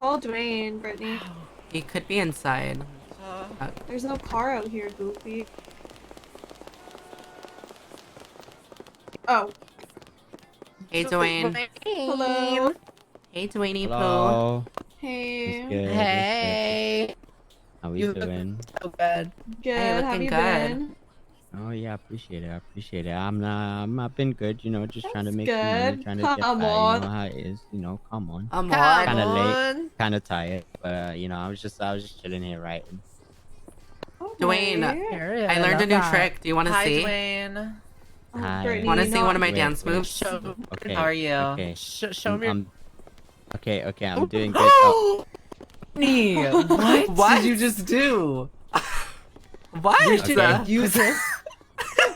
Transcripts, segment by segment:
Call Dwayne, Brittany. He could be inside. There's no car out here, Goofy. Oh. Hey, Dwayne. Hello. Hey, Dwayne Hello. Hey. It's good. Hey. How we You doing? look so good. Good. Hey, How looking you good. been? Oh yeah, I appreciate it. I appreciate it. I've been good, you know, just trying to That's make some money, good. trying to get Come by, you know on. how it is, you know, come on. I'm Come on. Kinda late, on. kinda tired, but you know, I was just chilling here writing. Dwayne, Okay. Period. I learned a Love new that. trick. Do you want to Hi, see? Dwayne. Oh, Hi. Brittany, Want to see one of my Wait, dance wait. moves? Show. Okay. How are you? Okay. Show me. Okay, I'm doing good. Oh, What? What did you just do? What? We should Okay. use this.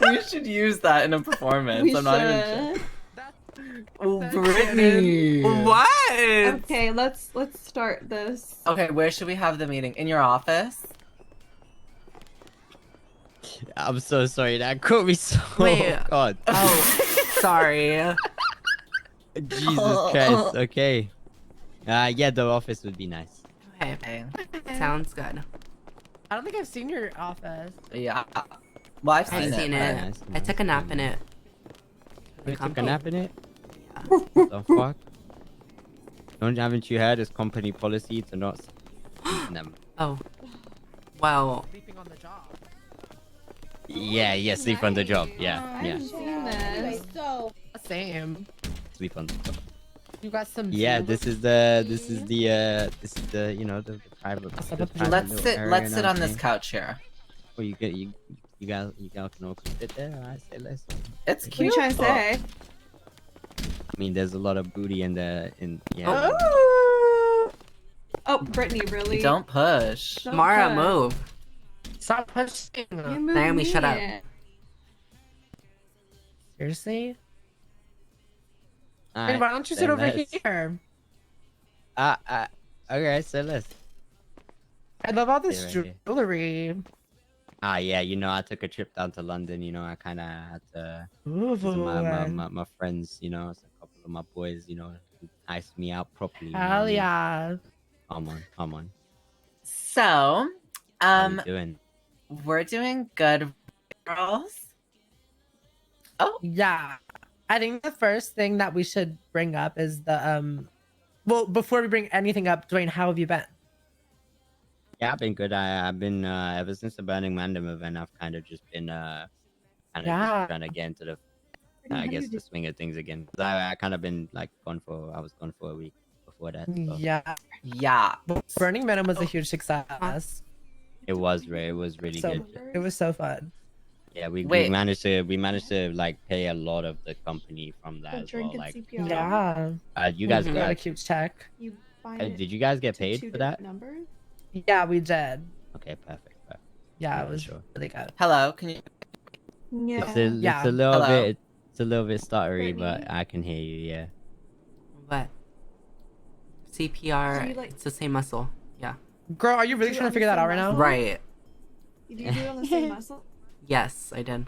We should use that in a performance. We I'm not even should. Oh, Brittany. What? Okay, let's start this. Okay, where should we have the meeting? In your office? I'm so sorry. That caught me so. Wait. Oh God. Oh, sorry. Jesus Christ. Okay. Yeah, the office would be nice. Okay, sounds good. I don't think I've seen your office. Yeah. Well, I've I've seen seen it. it. Nice, I took a nap in nice. it. You took a Comfy. nap in it? Yeah. What the fuck? Haven't you heard it's company policy to not sleep them? Oh. Well. Sleeping on the job. Yeah, sleep on the job. Yeah, I yeah. haven't seen this. So same. Sleep on the job. You got some. Yeah, this is the you know the private. The private Let's little sit. area Let's and sit on this everything. couch here. Oh, you guys can all sit there. I say less. It's What are you cute. trying to say? I mean, there's a lot of booty in yeah. Oh, Brittany, really? Don't push. Don't Mara, push. move. Stop pushing. You moved Naomi, me. shut up. Seriously? Alright, Why don't you say sit over less. here? Okay, say less. I love all this Stay right here. jewelry. Yeah, you know, I took a trip down to London. You know, I kind of had to Ooh. visit my friends. You know, so a couple of my boys. You know, iced me out properly. You know what I Hell mean? yeah. Come on. So, How you doing? we're doing good, girls. Oh, Yeah. I think the first thing that we should bring up is the well, before we bring anything up, Dwayne, how have you been? Yeah, I've been good. I've been ever since the Burning Random event. I've kind of just been kind of Yeah. just trying to get into the I guess the swing of things again. 'Cause I kind of been like I was gone for a week before that. So. Yeah. yeah. Burning Man was a huge success. It was really So good. it was so fun. Yeah, we Wait. managed to like pay a lot of the company from that The as drink well. and Like, CPR. Yeah. you guys Mhm. Got a got cute check. You find it did you guys get to paid two for that? different numbers? Yeah, we did. Okay, perfect. Yeah, Yeah, it for was sure. really good. Hello. Can you? Yeah. Yeah. It's a little Hello? bit stuttery, but Brittany? I can hear you. Yeah. What? CPR. So you, like- It's the same muscle. Yeah. Girl, are you really Do you trying to figure that out right now? understand Right. Did you do it on the same muscle? Yes, I did.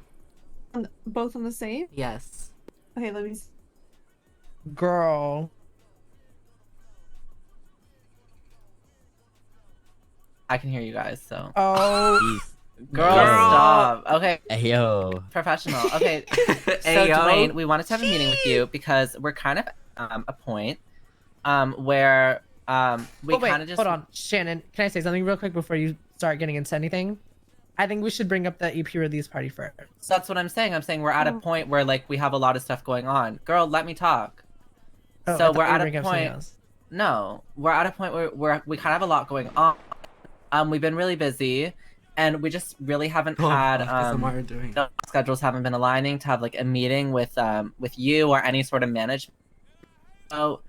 Both on the same? Yes. Okay, let me. s- Girl. I can hear you guys. So, Oh. Jeez. girl, Yo. stop. Okay, Hey, yo. professional. Okay. So, Hey, yo. Dwayne, we wanted to have a meeting with you because we're kind of a point where we Oh, wait, kind of just hold on. Shannon, can I say something real quick before you start getting into anything? I think we should bring up the EP release party first. So that's what I'm saying. I'm saying we're at a point where like we have a lot of stuff going on. Girl, let me talk. Oh, I So thought we're you were at a bringing up something point. else. No, we're at a point where we kind of have a lot going on. We've been really busy, and we just really haven't had doing? the schedules haven't been aligning to have like a meeting with you or any sort of management. So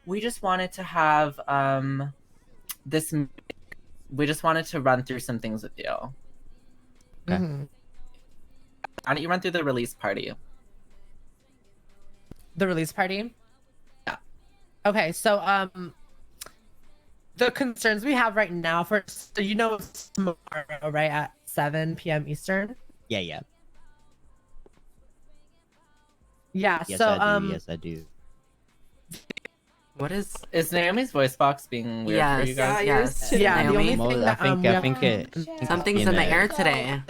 we just wanted to have this. We just wanted to run through some things with you. Okay. Mhm. Why don't you run through the release party? The release party? Yeah. Okay, so the concerns we have right now for so you know it's tomorrow, right, at 7 p.m. Eastern? Yeah. Yeah, Yes, so I do. Yes, I do. What is? Is Naomi's voice box being weird for you Yes, guys? Yeah, yes. yours Yeah, the Naomi? only thing I that think we I have- think it. Something's been in the a- air today.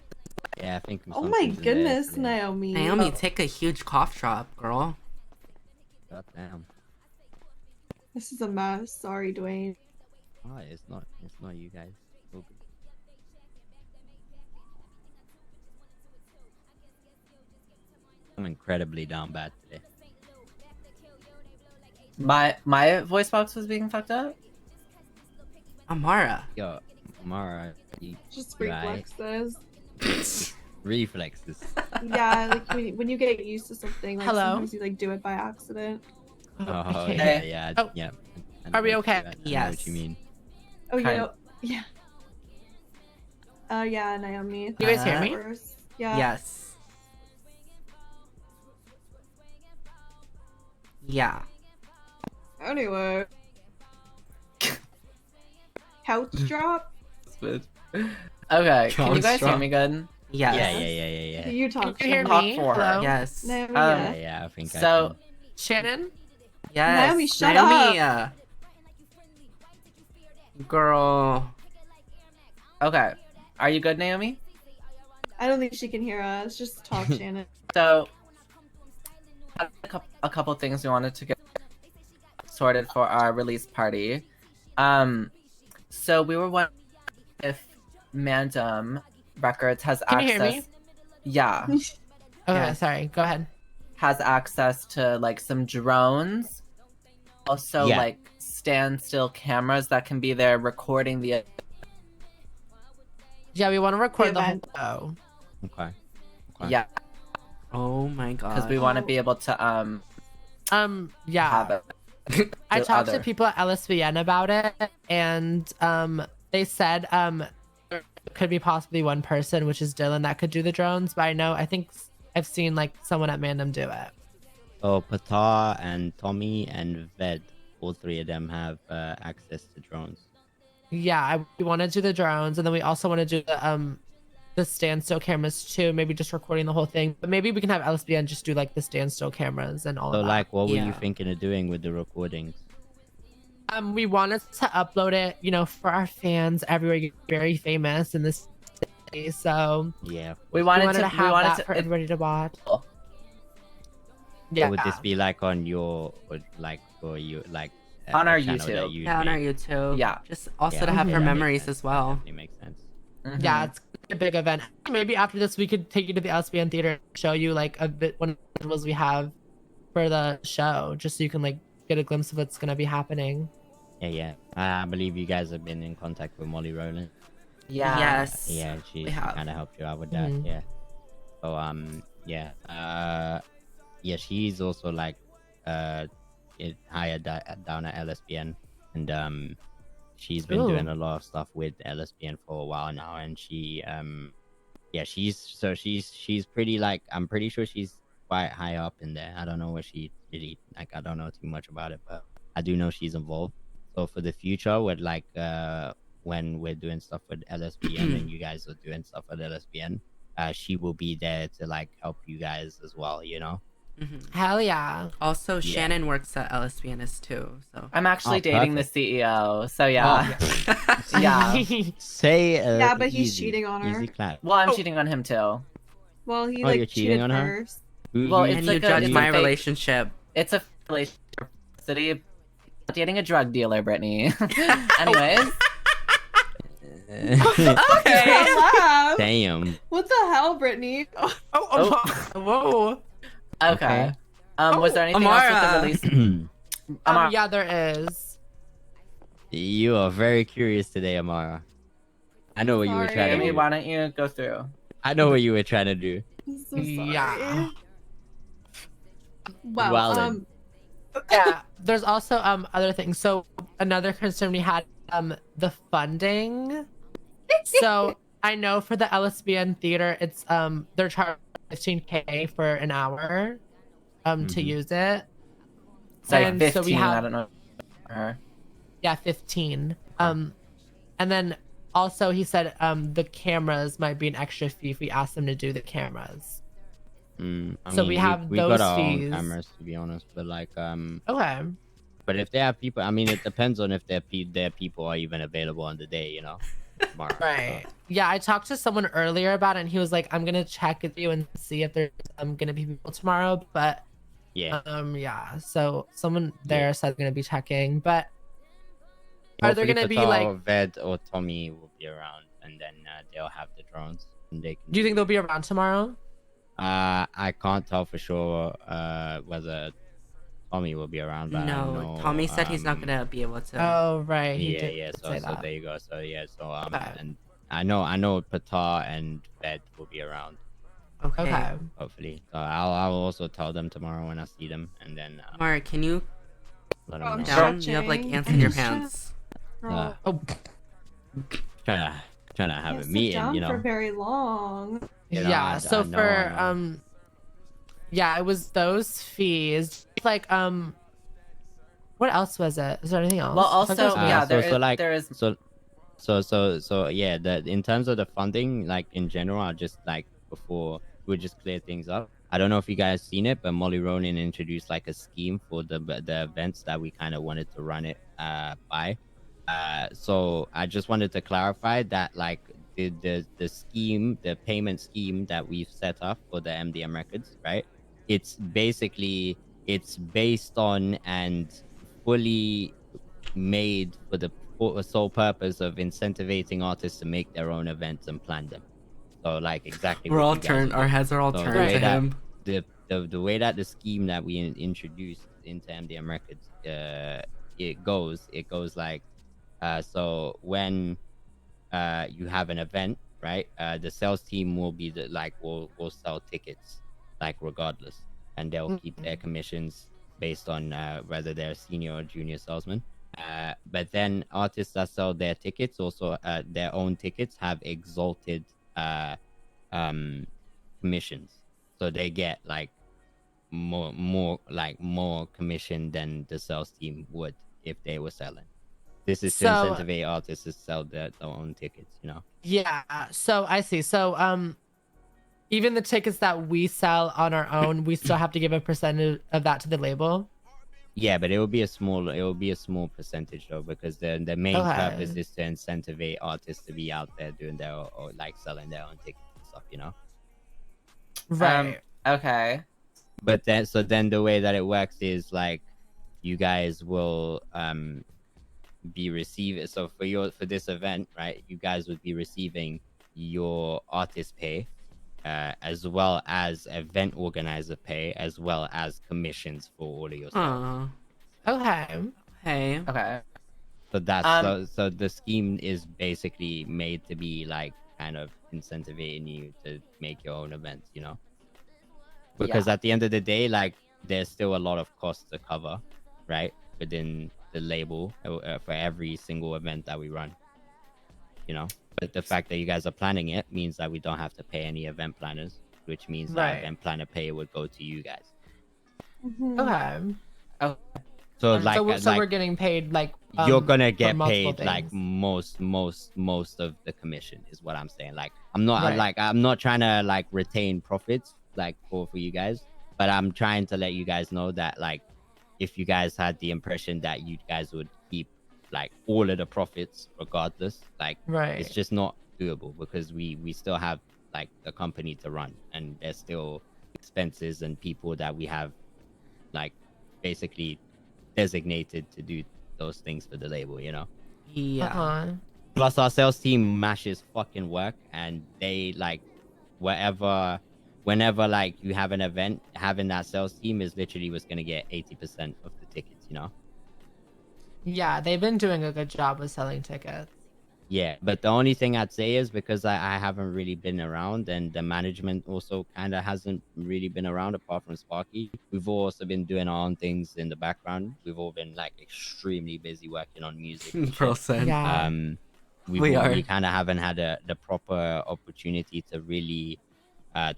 Yeah, I think. Oh my something's in the air goodness, today. Naomi. Naomi, take a huge cough drop, girl. God damn. This is a mess. Sorry, Dwayne. Oh, it's not. It's not you guys. All good. I'm incredibly down bad today. My voice box was being fucked up. Amara. Yo, Mara, you Just you alright? reflexes. Reflexes. Yeah, like when you get used to something, like Hello? sometimes you like do it by accident. Oh Okay. yeah, yeah, Oh, yeah. I are we know what okay? I know what Yes. you mean. Oh, you Kind- know, yeah. Yeah, Naomi. You guys hear me? First. Yeah. Yes. Yeah. Anyway. Couch drop. Okay, can you guys hear me good? Yes. Yeah. You talk. Can you hear Shannon. Talk me? for her. Hello? Yes. Naomi, Yeah, yeah. yeah. I think. So- Shannon? Yes. Naomi, shut Naomi. Girl. Okay, are you good, Naomi? I don't think she can hear us. Just talk, Shannon. So, a couple things we wanted to get sorted for our release party. So we were wondering if Mandem Records has Can you access. hear me? Yeah, Okay, Yeah. sorry. Go ahead. has access to like some drones. Also, Yeah. like standstill cameras that can be there recording the. Yeah, we want to record the whole event. show. Okay. Okay. Yeah, Oh my god. because we want to be able to Yeah. have it. I do talked to other- people at LSBN about it, and they said there could be possibly one person, which is Dylan, that could do the drones. But I think I've seen like someone at Mandem do it. So Patar and Tommy and Ved, all three of them have access to drones. Yeah, we want to do the drones, and then we also want to do the standstill cameras too. Maybe just recording the whole thing, but maybe we can have LSBN just do like the standstill cameras and all So of that. like, what were you Yeah. thinking of doing with the recordings? We wanted to upload it, for our fans everywhere. You're very famous in this city, so Yeah. We we wanted, wanted to have we wanted that to. for everybody to watch. Oh. Yeah, Would this be like on your, or like for you, like On a our channel that YouTube. you'd Yeah, on make? our YouTube. Yeah. Just also Yeah, to have okay, for that makes memories sense. as well. Definitely makes sense. Mhm. Yeah, it's a big event. Maybe after this, we could take you to the LSBN theater and show you like a bit one of the visuals we have for the show, just so you can like get a glimpse of what's gonna be happening. Yeah. I believe you guys have been in contact with Molly Rowland. Yeah. Yes. Yeah, she we have. kind of helped you out with that. Mhm. Yeah. So yeah. Yeah, she's also like hired down at LSBN, and she's been doing Ooh. a lot of stuff with LSBN for a while now, and she's pretty, like, I'm pretty sure she's quite high up in there. I don't know what she really, like, I don't know too much about it, but I do know she's involved. So for the future, with like when we're doing stuff with LSBN and you guys are doing stuff with LSBN, she will be there to like help you guys as well, Mhm. Hell yeah! Also, Yeah. Shannon works at LSBNS too, so. I'm actually Oh, dating the perfect. CEO, so yeah. Yeah. Say Yeah, but he's easy, cheating on her. Easy clap. Well, I'm Oh. cheating on him too. Well, he Oh, you're like cheating cheated on her? first. Well, And it's you like a- judge it's my a fake- relationship. It's a relationship. City dating a drug dealer, Brittany. Anyways, Okay. Laugh. Damn. What the hell, Brittany? Whoa. okay. Was there anything Amara. else with the release? Amara, Yeah, there is. You are very curious today, Amara. I know what you were Sorry. trying to Amy, do. why don't you go through? I know what you were trying to do. I'm so sorry. Yeah. Wow. Well then. Yeah, there's also other things. So another concern we had the funding. So I know for the LSBN theater, it's they're charging $15K for an hour to Mhm. use it. It's like And 15. so we I have don't know. Her. yeah 15. And then also he said the cameras might be an extra fee if we ask them to do the cameras. I So mean, we have we those got our own fees. cameras, to be honest, but like Okay. But if they have people, I mean, it depends on if their people are even available on the day, you know, tomorrow. Right. Yeah, I talked to someone earlier about it, and he was like, "I'm gonna check with you and see if there's gonna be people tomorrow." But Yeah. yeah. So someone there Yeah. said gonna be checking, but are there Hopefully gonna be Patal, like? Ved, or Tommy will be around, and then they'll have the drones, and they can. Do you think they'll be around tomorrow? I can't tell for sure whether Tommy will be around, but I No, know. Tommy said he's not gonna be able to. Oh, right. He Yeah, did yeah. say So that. there you go. So yeah. So Okay. and I know Patar and Ved will be around. Okay. Okay. Hopefully. So I'll also tell them tomorrow when I see them, and then Mark, can you let Oh, them I'm know. down? You have like stretching. ants in your I'm just pants. Uh, Oh, trying to have Can't a sit meeting, down you for know. very long. You know, yeah. So I know, for I know. yeah, it was those fees. Like what else was it? Is there anything else? Well, I thought there was also, something yeah, else. there is. So yeah, the in terms of the funding, like in general, I just like before we just clear things up. I don't know if you guys seen it, but Molly Ronan introduced like a scheme for the events that we kind of wanted to run it by. So I just wanted to clarify that like the scheme, the payment scheme that we've set up for the MDM records, right? It's basically it's based on and fully made for the sole purpose of incentivizing artists to make their own events and plan them. So like exactly We're what all you guys turned. are Our doing. heads are all So turned the way to that him. the way that the scheme that we introduced into MDM Records it goes like so when you have an event, right? The sales team will be will sell tickets like regardless, and they'll keep their commissions based on whether they're senior or junior salesmen. But then artists that sell their tickets also their own tickets have exalted uh, commissions, so they get like more commission than the sales team would if they were selling. This is to So incentivize artists to sell their own tickets, you know. yeah. So I see. So even the tickets that we sell on our own, we still have to give a percentage of that to the label. Yeah, but it will be a small percentage though, because the main purpose Okay. is to incentivize artists to be out there doing their or like selling their own tickets and stuff, you know. Right. Okay. But then the way that it works is like you guys will be receiving, so for this event, right, you guys would be receiving your artist pay as well as event organizer pay, as well as commissions for all of your sales. Okay. Hey. Okay. So that's so the scheme is basically made to be like kind of incentivizing you to make your own events, you know, because Yeah. at the end of the day, like there's still a lot of costs to cover, right, within the label for every single event that we run, you know. But the fact that you guys are planning it means that we don't have to pay any event planners, which means that Right. event planner pay would go to you guys. Okay. Oh. So So we're getting paid like you're gonna for get multiple paid like things. most of the commission is what I'm saying. Like I'm not Right. I'm not trying to like retain profits like for you guys, but I'm trying to let you guys know that like if you guys had the impression that you guys would keep like all of the profits regardless, like Right. it's just not doable because we still have like a company to run, and there's still expenses and people that we have like basically designated to do those things for the label, you know. Yeah. Plus our sales team mashes fucking work, and they like whenever like you have an event, having that sales team is literally what's gonna get 80% of the tickets, you know. Yeah, they've been doing a good job with selling tickets. Yeah, but the only thing I'd say is because I haven't really been around, and the management also kind of hasn't really been around apart from Sparky. We've all also been doing our own things in the background. We've all been like extremely busy working on music. And shit. Yeah. We kind of haven't had the proper opportunity to really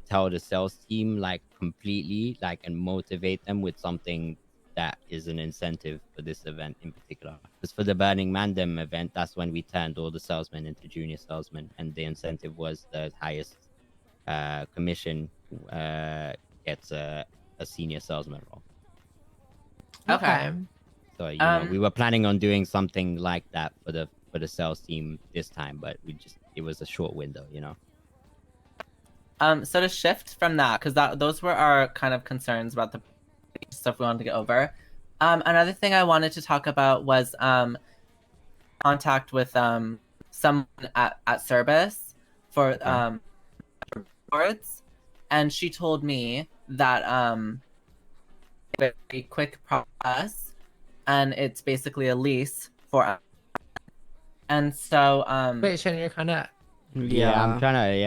tell the sales team like completely like and motivate them with something that is an incentive for this event in particular. Because for the Burning Mandem event, that's when we turned all the salesmen into junior salesmen, and the incentive was the highest commission gets a senior salesman role. Okay. So we were planning on doing something like that for the sales team this time, but it was a short window, So to shift from that, because those were our kind of concerns about the stuff we wanted to get over. Another thing I wanted to talk about was contact with someone at Service for boards, and she told me that very quick process, and it's basically a lease for. And so Wait, Shannon, you're kind of. I'm trying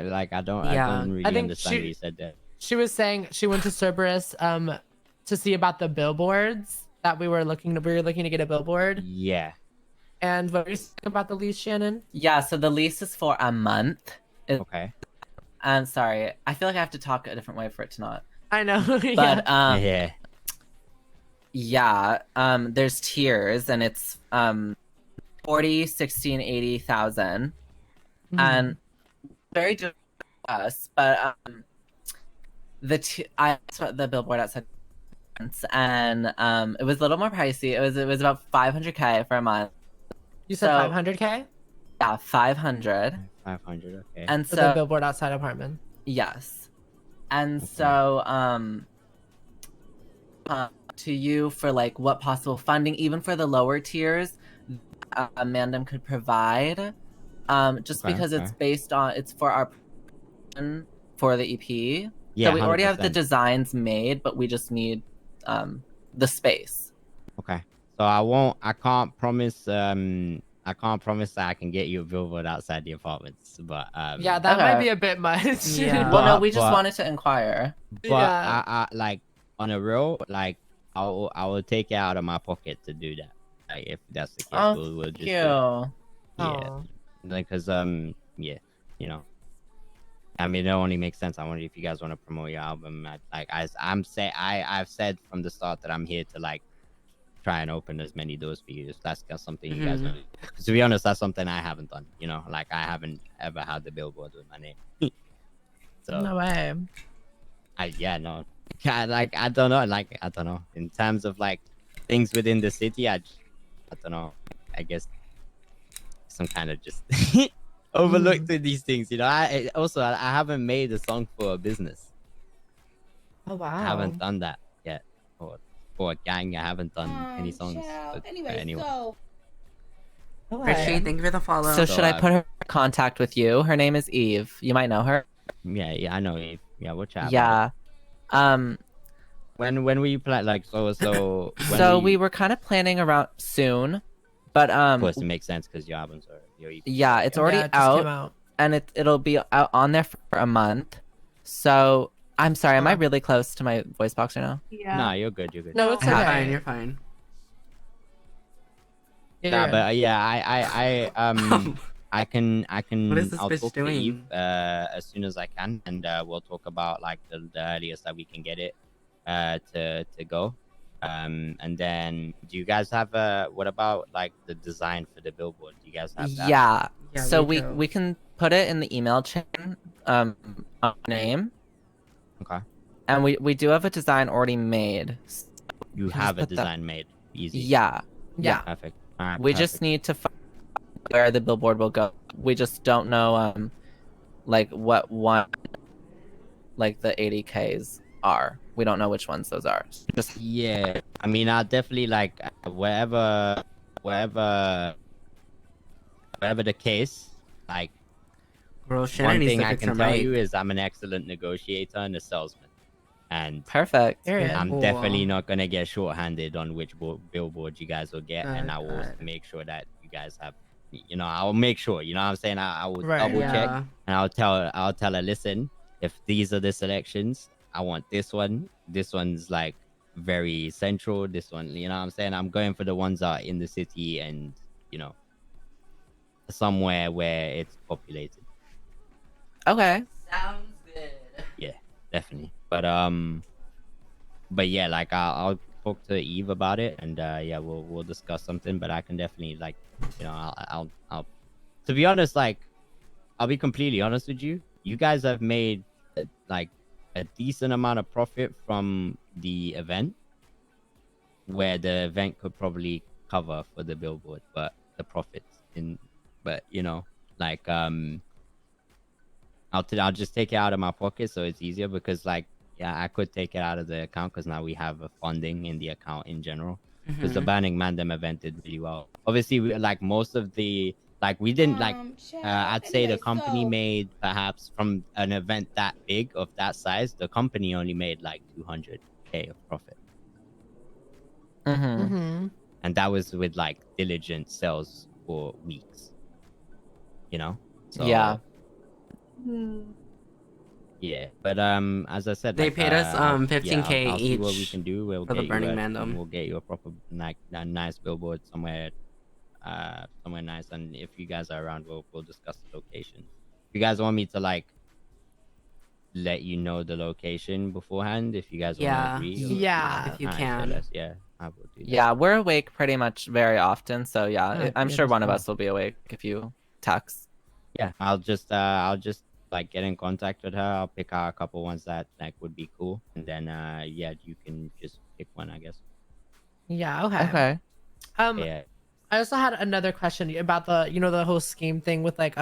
to like I don't really I think understand what you said there. She was saying she went to Cerberus to see about the billboards that we were looking to get a billboard. Yeah. And what were you saying about the lease, Shannon? Yeah, so the lease is for a month. Okay. I'm sorry. I feel like I have to talk a different way for it to not. I know. But yeah. Yeah, there's tiers, and it's 40, 60, and 80,000. And very different to us, but I saw the billboard outside, and it was a little more pricey. It was about 500K for a month. You said 500K? Yeah, 500. 500, okay. And for so the billboard outside apartment. yes, and so to you for like what possible funding, even for the lower tiers, Amanda could provide. Just because it's based on it's for our for the EP. Yeah, so we already have the 100%. designs made, but we just need the space. Okay. So I can't promise that I can get you a billboard outside the apartments, but Yeah, that might be a bit much. Yeah. Well, no, we just But- wanted to inquire. But Yeah. I like on a real like I will take it out of my pocket to do that. Like if that's the case, Oh, we'll just do Thank it. you. Yeah. Like, cause yeah, I mean, it only makes sense. I wonder if you guys want to promote your album. I've said from the start that I'm here to like try and open as many doors for you. If that's something you guys want. To be honest, that's something I haven't done. Like I haven't ever had the billboard with my name. So No way. I don't know. Like I don't know. In terms of like things within the city, I don't know. I guess some kind of just overlooked with these things. I haven't made a song for a business. Oh wow. I haven't done that yet. Or for a gang, I haven't done any songs. For anyone. Richie, thank you for the follow. So should I put her in contact with you? Her name is Eve. You might know her. Yeah, I know Eve. Yeah, we'll chat. Yeah. When were you planning? Like so. So we were kind of planning around soon, but Of course, it makes sense because your albums are your EP. yeah, it's already Yeah, it just came out, and it'll be out on there for a month. So I'm sorry, am I really close to my voice box right now? Yeah. Nah, you're good. You're good. No, it's You're okay. fine. You're fine. Nah, but I can. What is this I'll bitch talk to doing? Eve as soon as I can, and we'll talk about like the earliest that we can get it to go. And then do you guys have what about like the design for the billboard? Do you guys have that? Yeah. Yeah, So we we do. can put it in the email chain name, Okay. and we do have a design already made. You Can have a just put that- design made. Easy. Yeah. Yeah. Perfect. All right, We just perfect. need to find where the billboard will go. We just don't know like what one like the 80Ks are. We don't know which ones those are. Just Yeah. I mean, I'll definitely like wherever the case. Like Girl, Shannon one needs thing to I fix can her tell mic. you is I'm an excellent negotiator and a salesman, and perfect. Period. I'm Cool. definitely not gonna get shorthanded on which billboard you guys will get, and I will Good. make sure that you guys have. I'll make sure. You know what I'm saying? I will Right, double check, Yeah. and I'll tell her, listen, if these are the selections, I want this one. This one's like very central. This one, you know what I'm saying? I'm going for the ones that are in the city and somewhere where it's populated. Okay. Sounds good. Yeah, definitely. But yeah, like I'll talk to Eve about it, and yeah, we'll discuss something. But I can definitely like, I'll to be honest, like I'll be completely honest with you. You guys have made like a decent amount of profit from the event. where the event could probably cover for the billboard, but the profits in, but you know, like I'll just take it out of my pocket so it's easier because like yeah, I could take it out of the account because now we have a funding in the account in general. Because the Banning Mandem event did really well. Obviously, like most of the like we didn't like. I'd say the company made perhaps from an event that big of that size, the company only made like 200K of profit, and that was with like diligent sales for weeks. You know, so Yeah. yeah. But as I said, They like, paid us I'll 15K I'll see what we each can do. We'll for the get you Burning a Mandem. we'll get you a proper like a nice billboard somewhere somewhere nice, and if you guys are around we'll discuss the location. If you guys want me to like let you know the location beforehand, if you guys want to Yeah. agree, or, Yeah. If you alright, can. yeah, I will do that. Yeah, we're awake pretty much very often, so yeah, Oh, I'm yeah, sure that's one of fine. us will be awake if you text. Yeah, I'll just like get in contact with her. I'll pick out a couple ones that like would be cool, and then yeah, you can just pick one, I guess. Yeah. Okay. Okay. Yeah. I also had another question about the the whole scheme thing with like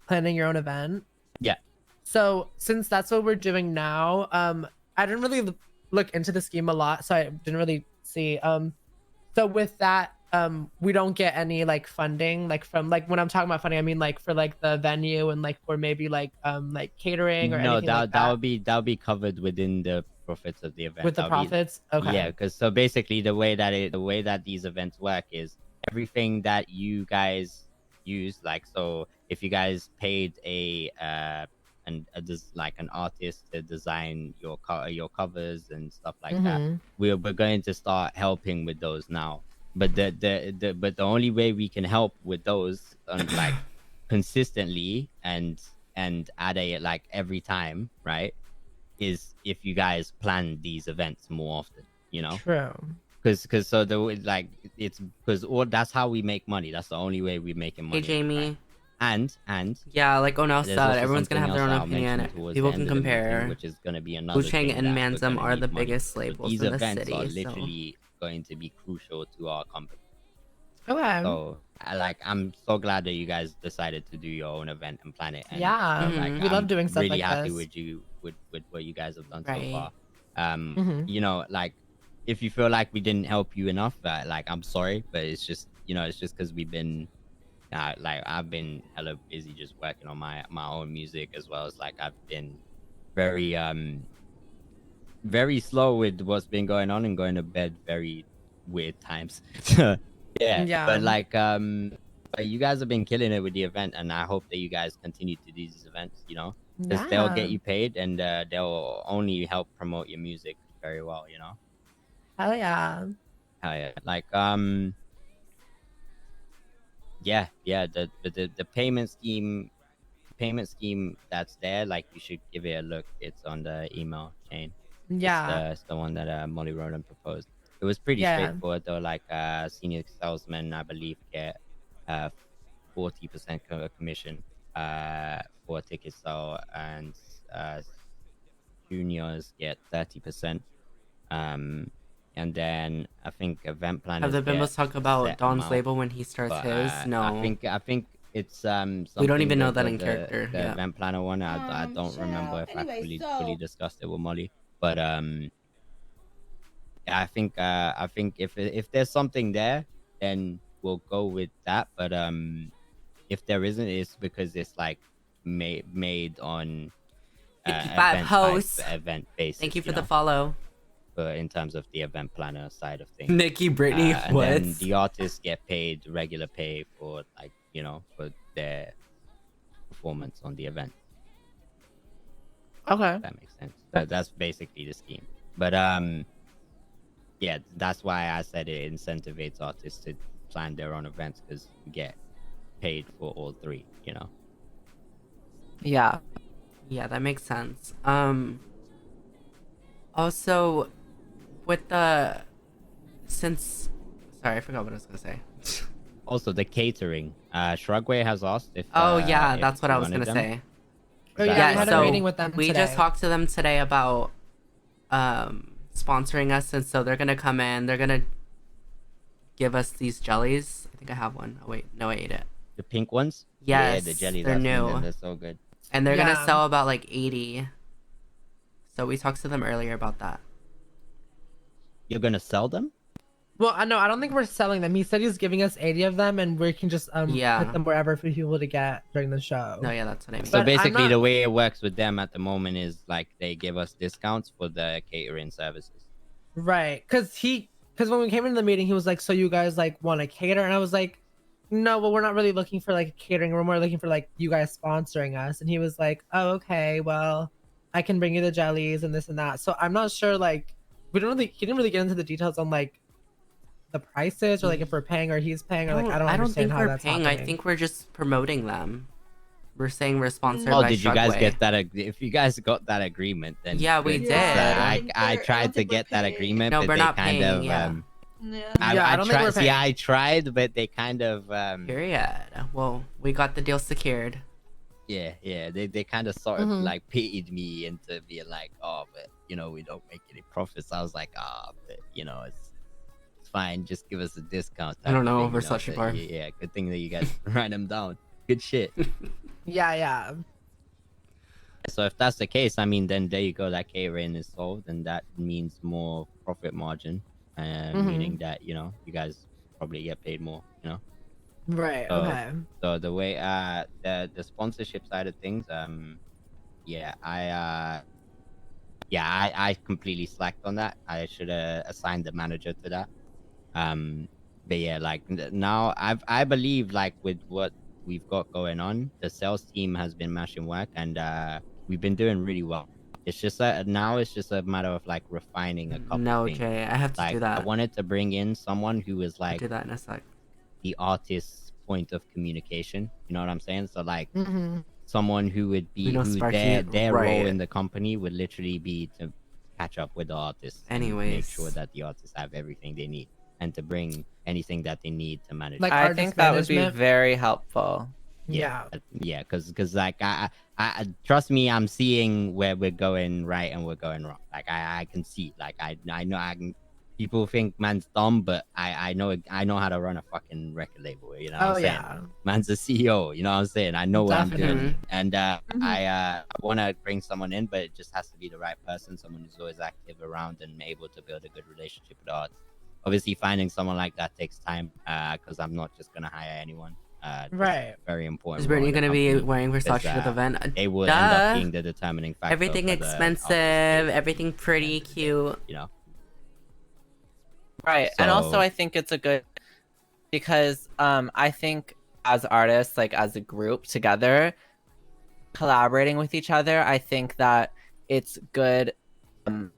planning your own event. Yeah. So since that's what we're doing now, I didn't really look into the scheme a lot, so I didn't really see. So with that, we don't get any like funding, like from like when I'm talking about funding, I mean like for like the venue and like for maybe like catering or No, anything like that. that would be covered within the profits of the event. With the That'll be- profits, okay. Yeah, because so basically the way that these events work is everything that you guys use, like so if you guys paid like an artist to design your covers and stuff like that, we're going to start helping with those now. But the only way we can help with those like consistently and at a like every time, right, is if you guys plan these events more often, you know. True. Because so the like it's because all that's how we make money. That's the only way we're making money. Hey Jamie. Right? And yeah, like Onel there's said, also everyone's gonna have something their else own that I'll mention opinion. towards People the can end of the meeting, compare. which is going to be another Wuchang thing and that we're Manzum gonna are the need money biggest for. But labels these in the events city. are So literally going to be crucial to our company. Okay. So I'm so glad that you guys decided to do your own event and plan it. And, Yeah, like, we love I'm doing stuff really like happy this. with you with what you guys have done Right. so far. You know, like if you feel like we didn't help you enough, like I'm sorry, but it's just it's just because we've been like I've been hella busy just working on my own music, as well as like I've been very slow with what's been going on and going to bed very weird times. Yeah. But like but you guys have been killing it with the event, and I hope that you guys continue to do these events, you know, because they'll get you paid, and they'll only help promote your music very well, you know. Hell yeah. Hell yeah. Like yeah, the payment scheme that's there, like you should give it a look. It's on the email chain. Yeah. It's the one that Molly Roden proposed. It was pretty straightforward though. Like senior salesmen, I believe, get 40% commission for a ticket sale, and juniors get 30%. And then I think event planners. have the Bimbos talk about set Don's amount, label when he starts but, his? No. I think it's we don't even know the- that in the- character. The Yeah. event planner one. I don't remember if I fully discussed it with Molly, but I think if there's something there, then we'll go with that. But if there isn't, it's because it's like made on 55 hosts. event basis. Thank you for know? the follow. But in terms of the event planner side of things, Nikki, Brittany, and what? then the artists get paid regular pay for like for their performance on the event. Okay. If that makes sense. That's basically the scheme. But yeah, that's why I said it incentivizes artists to plan their own events, because you get paid for all three. You know. Yeah. Yeah, that makes sense. Also, with the sorry, I forgot what I was gonna say. Also, the catering. Shrugway has asked if. Oh yeah, if that's what you I was wanted gonna them. say. Oh, yeah, we had a meeting with them we today. just talked to them today about sponsoring us, and so they're gonna come in. They're gonna give us these jellies. I think I have one. Oh wait, no, I ate it. The pink ones? Yes, Yeah, the jellies. they're I've seen new. them. They're so good. And they're gonna Yeah. sell about like 80. So we talked to them earlier about that. You're gonna sell them? Well, I know. I don't think we're selling them. He said he's giving us 80 of them, and we can just Yeah. put them wherever for people to get during the show. No, yeah, that's what I mean. So But I'm basically, not- the way it works with them at the moment is like they give us discounts for the catering services. Right, because when we came into the meeting, he was like, "So you guys like want to cater?" And I was like, "No, well, we're not really looking for like catering. We're more looking for like you guys sponsoring us." And he was like, "Oh, okay. Well, I can bring you the jellies and this and that." So I'm not sure. Like, he didn't really get into the details on like the prices or like if we're paying or he's paying or like I don't understand think how we're that's paying. happening. I think we're just promoting them. We're saying we're sponsored Oh, by did you guys Shrugway. get that? If you guys got that agreement, then Yeah, we good. did. I think I we're- I tried don't to think we're get that paying. agreement, No, but we're they not kind paying, of yeah. Yeah. Yeah, I don't think we're See, paying. I tried, but they kind of Period. Well, we got the deal secured. yeah, they kind of sort of Mhm. like pitied me into being like, oh, but you know, we don't make any profits. I was like, but you know, it's fine. Just give us a discount. I don't type of know thing, if we're you such a so, bar. Yeah, good thing that you guys write them down. Good shit. Yeah. So if that's the case, I mean, then there you go. That catering is sold, and that means more profit margin, meaning that you know you guys probably get paid more. You know. Right. So- Okay. So the way the sponsorship side of things, I completely slacked on that. I should have assigned the manager to that. But yeah, like now I believe like with what we've got going on, the sales team has been mashing work and we've been doing really well. It's just now it's just a matter of like refining a couple No, things. Jay, I have to Like do that. I wanted to bring in someone who was I'll like do that in a sec. the artist's point of communication. You know what I'm saying? So like Mm-hmm. someone who would We be know who Sparky, their role right. in the company would literally be to catch up with the artists and make Anyways. sure that the artists have everything they need and to bring anything that they need to manage. Like I artist think that would be management? very helpful. Yeah. because like I trust me, I'm seeing where we're going right and we're going wrong. Like I can see, like I know I can. People think man's dumb, but I know how to run a fucking record label. You know what Oh I'm saying? yeah. Man's a CEO. You know what I'm saying? I know what I'm Definitely. doing, and Mhm. I want to bring someone in, but it just has to be the right person, someone who's always active around and able to build a good relationship with the arts. Obviously, finding someone like that takes time, because I'm not just gonna hire anyone. That's Right. very important. Is role in Brittany the gonna be company. wearing Versace to the uh, event? They will Duh. end up being the determining factor. Everything for the expensive, artist's everything pretty cute. You know. Right. And also So- I think it's a good because I think as artists, like as a group together, collaborating with each other, I think that it's good on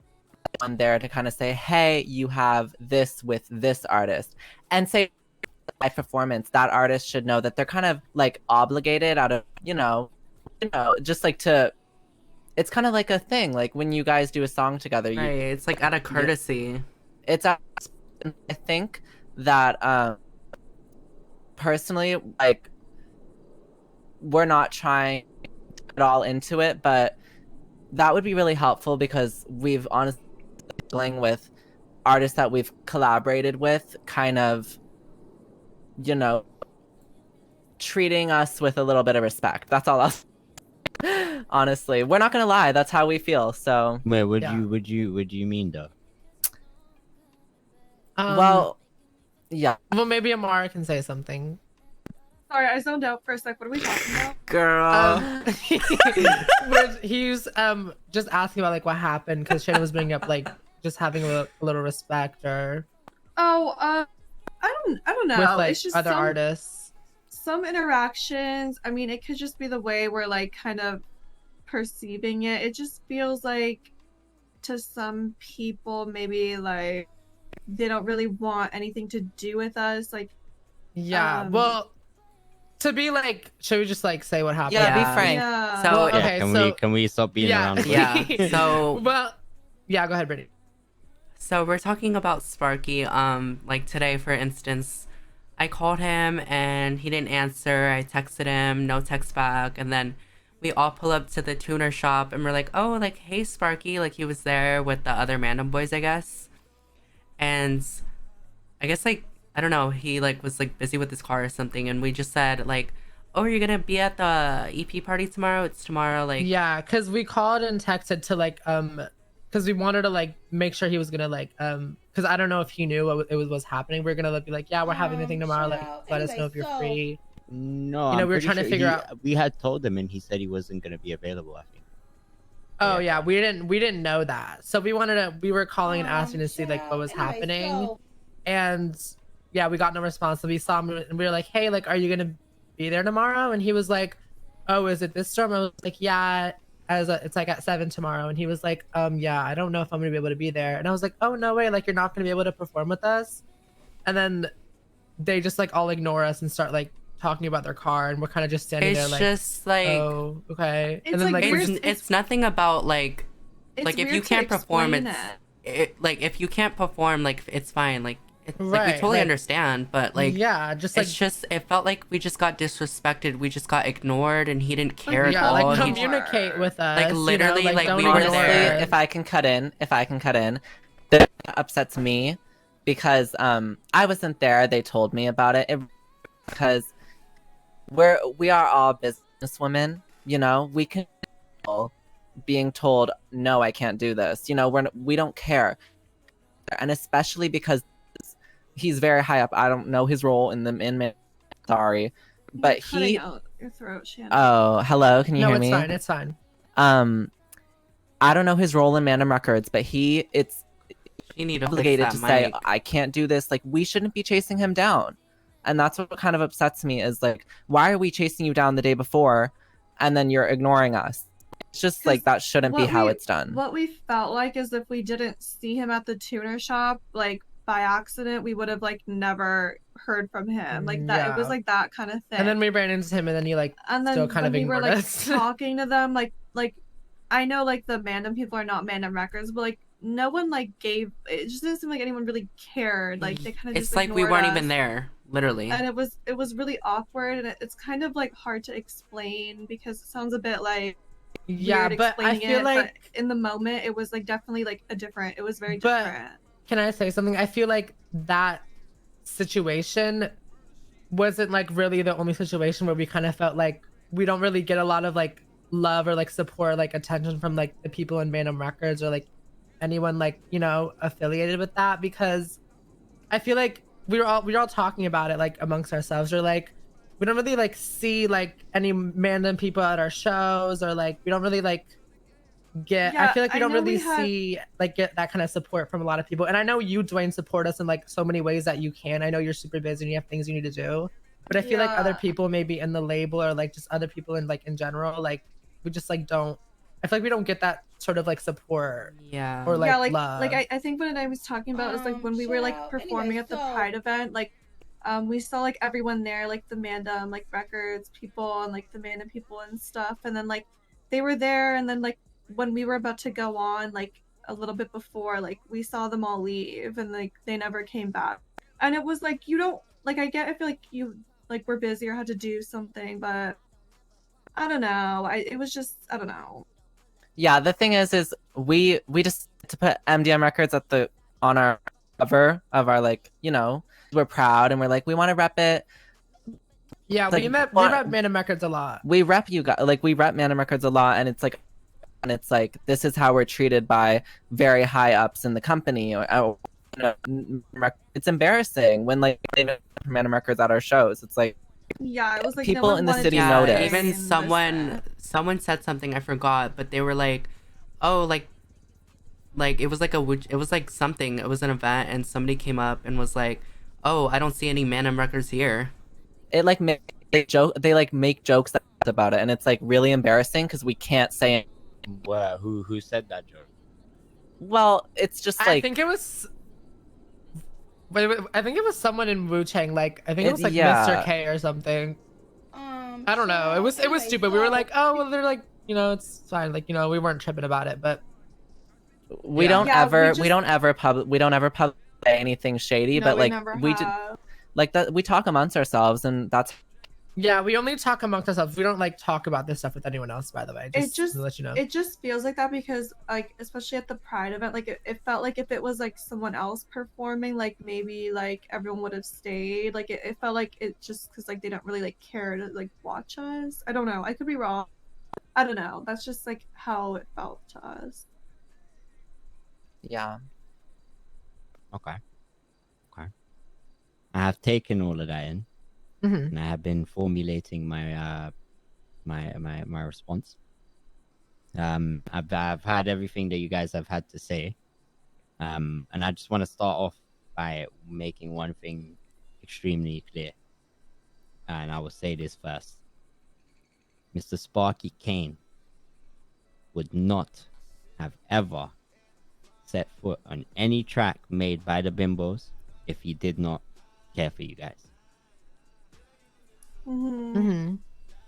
there to kind of say, hey, you have this with this artist. And say live performance, that artist should know that they're kind of like obligated out of, just like to it's kind of like a thing, like when you guys do a song together, you Right, it's like out of courtesy. it's I think that personally, like, we're not trying to put it all into it, but that would be really helpful because we've honestly been dealing with artists that we've collaborated with kind of treating us with a little bit of respect. That's all else. Honestly, we're not gonna lie, that's how we feel. So Wait, would Yeah. you mean though? well, yeah. Well, maybe Amara can say something. Sorry, I zoned out for a sec. What are we talking about? Girl. But he was just asking about like what happened because Shannon was bringing up like just having a little respect or Oh, I don't know. with like it's just other some, artists. some interactions. I mean, it could just be the way we're like kind of perceiving it. It just feels like to some people maybe like they don't really want anything to do with us. Like, Yeah. Well, to be like, should we just like say what happened? Yeah, Yeah. be frank. yeah. So- Well, Yeah, okay, can so we stop being yeah, around? the bush? Yeah, so- well, yeah. Go ahead, Brittany. So we're talking about Sparky. Like today, for instance, I called him and he didn't answer. I texted him, no text back, and then we all pull up to the tuner shop and we're like, "Oh, like hey Sparky," like he was there with the other Mandem boys, I guess. And I guess like I don't know, he like was like busy with his car or something, and we just said like, "Oh, you're gonna be at the EP party tomorrow? It's tomorrow." Like, Yeah, because we called and texted to like because we wanted to like make sure he was gonna like because I don't know if he knew what was happening. We are gonna like, be like, yeah, we're having the thing tomorrow. Like, let us know if you're free. No, You know, I'm we were pretty trying to sure figure out. we had told him, and he said he wasn't gonna be available. I think. Oh yeah, we didn't know that. So we were calling and asking to see like what was happening. And yeah, we got no response. So we saw him and we were like, hey, like, are you gonna be there tomorrow? And he was like, oh, is it this storm? I was like, yeah, it's like at 7 tomorrow. And he was like, yeah, I don't know if I'm gonna be able to be there. And I was like, oh no way, like you're not gonna be able to perform with us. And then they just like all ignore us and start like talking about their car, and we're kind of just standing there it's like, just like, oh, okay. It's And then like like we're weird- just it's nothing about like It's if you weird to can't perform, explain like if you can't perform, like it's fine. Like it's like we Right, totally like- understand, but like yeah, just like it's just it felt like we just got disrespected. We just got ignored, and he didn't care Like, at yeah, all. like He communicate with us. Like, you know, literally, like, don't we were Honestly, there. if I can cut in, that upsets me because I wasn't there. They told me about it because we are all businesswomen. You know, we can being told no, I can't do this. You know, we don't care, and especially because he's very high up. I don't know his role in the sorry, but Cutting he. out your throat, Shannon. Oh, hello. Can you No, hear it's me? fine. It's fine. I don't know his role in Mandem Records, but it's You need to fix obligated that to say mic. I can't do this. Like we shouldn't be chasing him down, and that's what kind of upsets me is like why are we chasing you down the day before, and then you're ignoring us? It's just like that shouldn't be how it's done. What we felt like is if we didn't see him at the tuner shop, like by accident, we would have like never heard from him. Like that, it was Yeah. like that kind of thing. And then we ran into him, and then he like and then still kind when of we were ignored like us. talking to them, like I know like the Mandem people are not Mandem Records, but like no one like gave. It just didn't seem like anyone really cared. Like they kind of It's just like we ignored weren't us. even there, literally. And it was really awkward, and it's kind of like hard to explain because it sounds a bit like Yeah, weird but I explaining feel it, like but in the moment it was like definitely like it was very But- different. can I say something? I feel like that situation wasn't like really the only situation where we kind of felt like we don't really get a lot of like love or like support, like attention from like the people in Random Records or like anyone like, you know, affiliated with that, because I feel like we were all talking about it like amongst ourselves, or like we don't really like see like any random people at our shows, or like we don't really like get I Yeah, feel like we I don't know really we had- see like get that kind of support from a lot of people. And I know you, Dwayne, support us in like so many ways that you can. I know you're super busy and you have things you need to do, but I feel like other Yeah. people maybe in the label or like just other people in like in general, like we just like don't I feel like we don't get that sort of like support Yeah. or like yeah, like love. I think what I was talking about is like when we were like performing at the Pride event, like we saw like everyone there, like the Mandem like records people and like the Mandem people and stuff, and then like they were there, and then like when we were about to go on, like a little bit before, like we saw them all leave, and like they never came back, and it was like you don't like I feel like you like were busy or had to do something, but I don't know, it was just I don't know. Yeah, the thing is we just to put MDM Records on our cover of our like, you know, we're proud and we're like we want to rep it. Yeah, like, we met what- Random Records a lot. We rep you guys, like we rep Mandem Records a lot, and it's like this is how we're treated by very high ups in the company. Or you know, it's embarrassing when like they have Mandem Records at our shows. It's like Yeah, it was like People no one in the wanted city to Yeah, noticed. say even and someone said something I forgot, but they were like, "Oh, like it was like it was like something. It was an event, and somebody came up and was like, "Oh, I don't see any Mandem Records here." it like they like make jokes about it, and it's like really embarrassing because we can't say. What? Who said that joke? Well, it's just I like think it was I think it was someone in Wu Chang, like I think it was like yeah. Mr. K or something. I don't know. It was stupid. We were like, oh well, they're like, you know, it's fine. Like, you know, we weren't tripping about it, but we Yeah. don't Yeah, ever we we don't ever say anything shady, No, but we like never we just have. like that we talk amongst ourselves, and that's Yeah, we only talk amongst ourselves. We don't like talk about this stuff with anyone else, by the way. Just to let you know. It just feels like that because like especially at the Pride event, like it felt like if it was like someone else performing, like maybe like everyone would have stayed. Like it felt like it just because like they don't really like care to like watch us. I don't know. I could be wrong. I don't know. That's just like how it felt to us. Yeah. Okay. Okay. I have taken all of that in, and I have been formulating my my response. I've had everything that you guys have had to say. And I just want to start off by making one thing extremely clear. And I will say this first. Mr. Sparky Kane would not have ever set foot on any track made by the Bimbos if he did not care for you guys.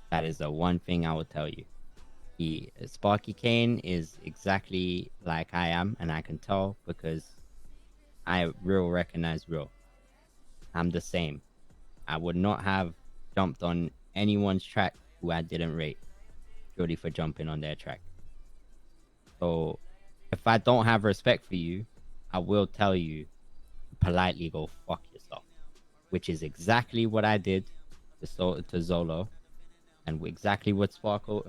That is the one thing I will tell you. Sparky Kane is exactly like I am, and I can tell because I real recognize real. I'm the same. I would not have jumped on anyone's track who I didn't rate purely for jumping on their track. So if I don't have respect for you, I will tell you politely go fuck yourself, which is exactly what I did to Zolo, and exactly what Sparky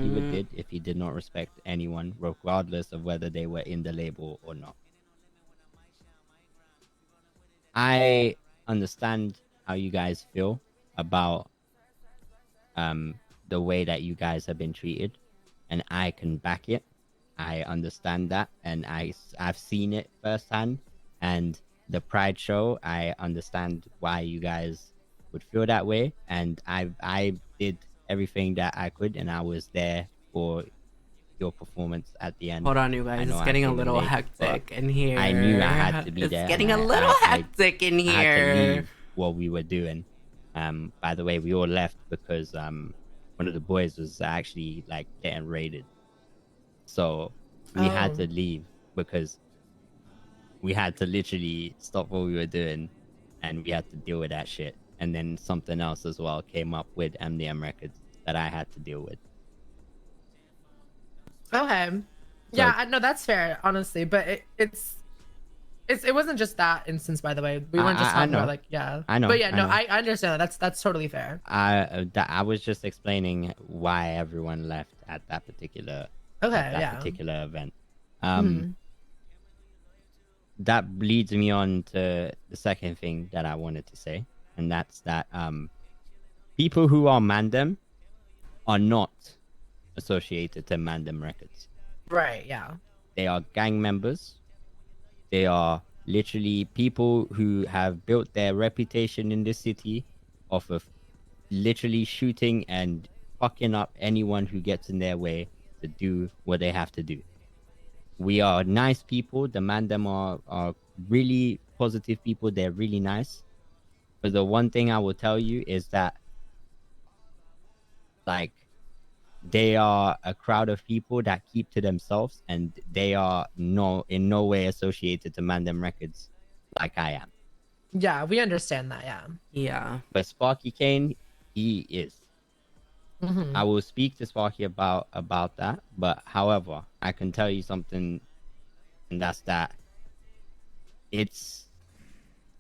would did if he did not respect anyone, regardless of whether they were in the label or not. I understand how you guys feel about the way that you guys have been treated, and I can back it. I understand that, and I've seen it firsthand. And the Pride show, I understand why you guys would feel that way, and I did everything that I could, and I was there for your performance at the end. Hold on, you guys. It's getting a little hectic in here. I knew I had to be it's there. It's getting a little hectic in here. I had to leave what we were doing. By the way, we all left because one of the boys was actually like getting raided. So we had to leave because we had to literally stop what we were doing, and we had to deal with that shit. And then something else as well came up with MDM Records that I had to deal with. Okay. Yeah, I know that's fair, honestly, but it wasn't just that instance, by the way. We weren't just talking about like, yeah. I know. But yeah, no, I understand that. That's totally fair. I was just explaining why everyone left at that particular particular event. That leads me on to the second thing that I wanted to say, and that's that people who are Mandem are not associated to Mandem Records. Right, yeah. They are gang members. They are literally people who have built their reputation in this city off of literally shooting and fucking up anyone who gets in their way to do what they have to do. We are nice people. The Mandem are really positive people. They're really nice. But the one thing I will tell you is that, like, they are a crowd of people that keep to themselves, and they are in no way associated to Mandem Records like I am. Yeah, we understand that, yeah. Yeah. But Sparky Kane, he is. I will speak to Sparky about that, but however, I can tell you something, and that's that it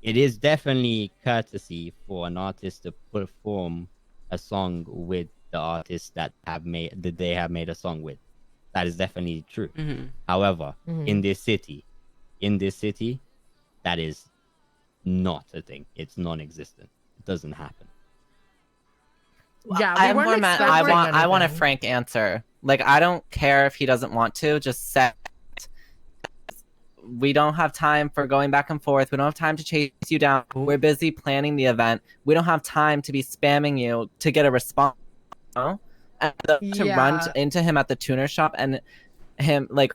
is definitely courtesy for an artist to perform a song with the artist that they have made a song with. That is definitely true. However, in this city, that is not a thing. It's non-existent. It doesn't happen. Yeah, I want a frank answer. Like, I don't care if he doesn't want to. Just say we don't have time for going back and forth. We don't have time to chase you down. We're busy planning the event. We don't have time to be spamming you to get a response. You know? And to run into him at the tuner shop and him like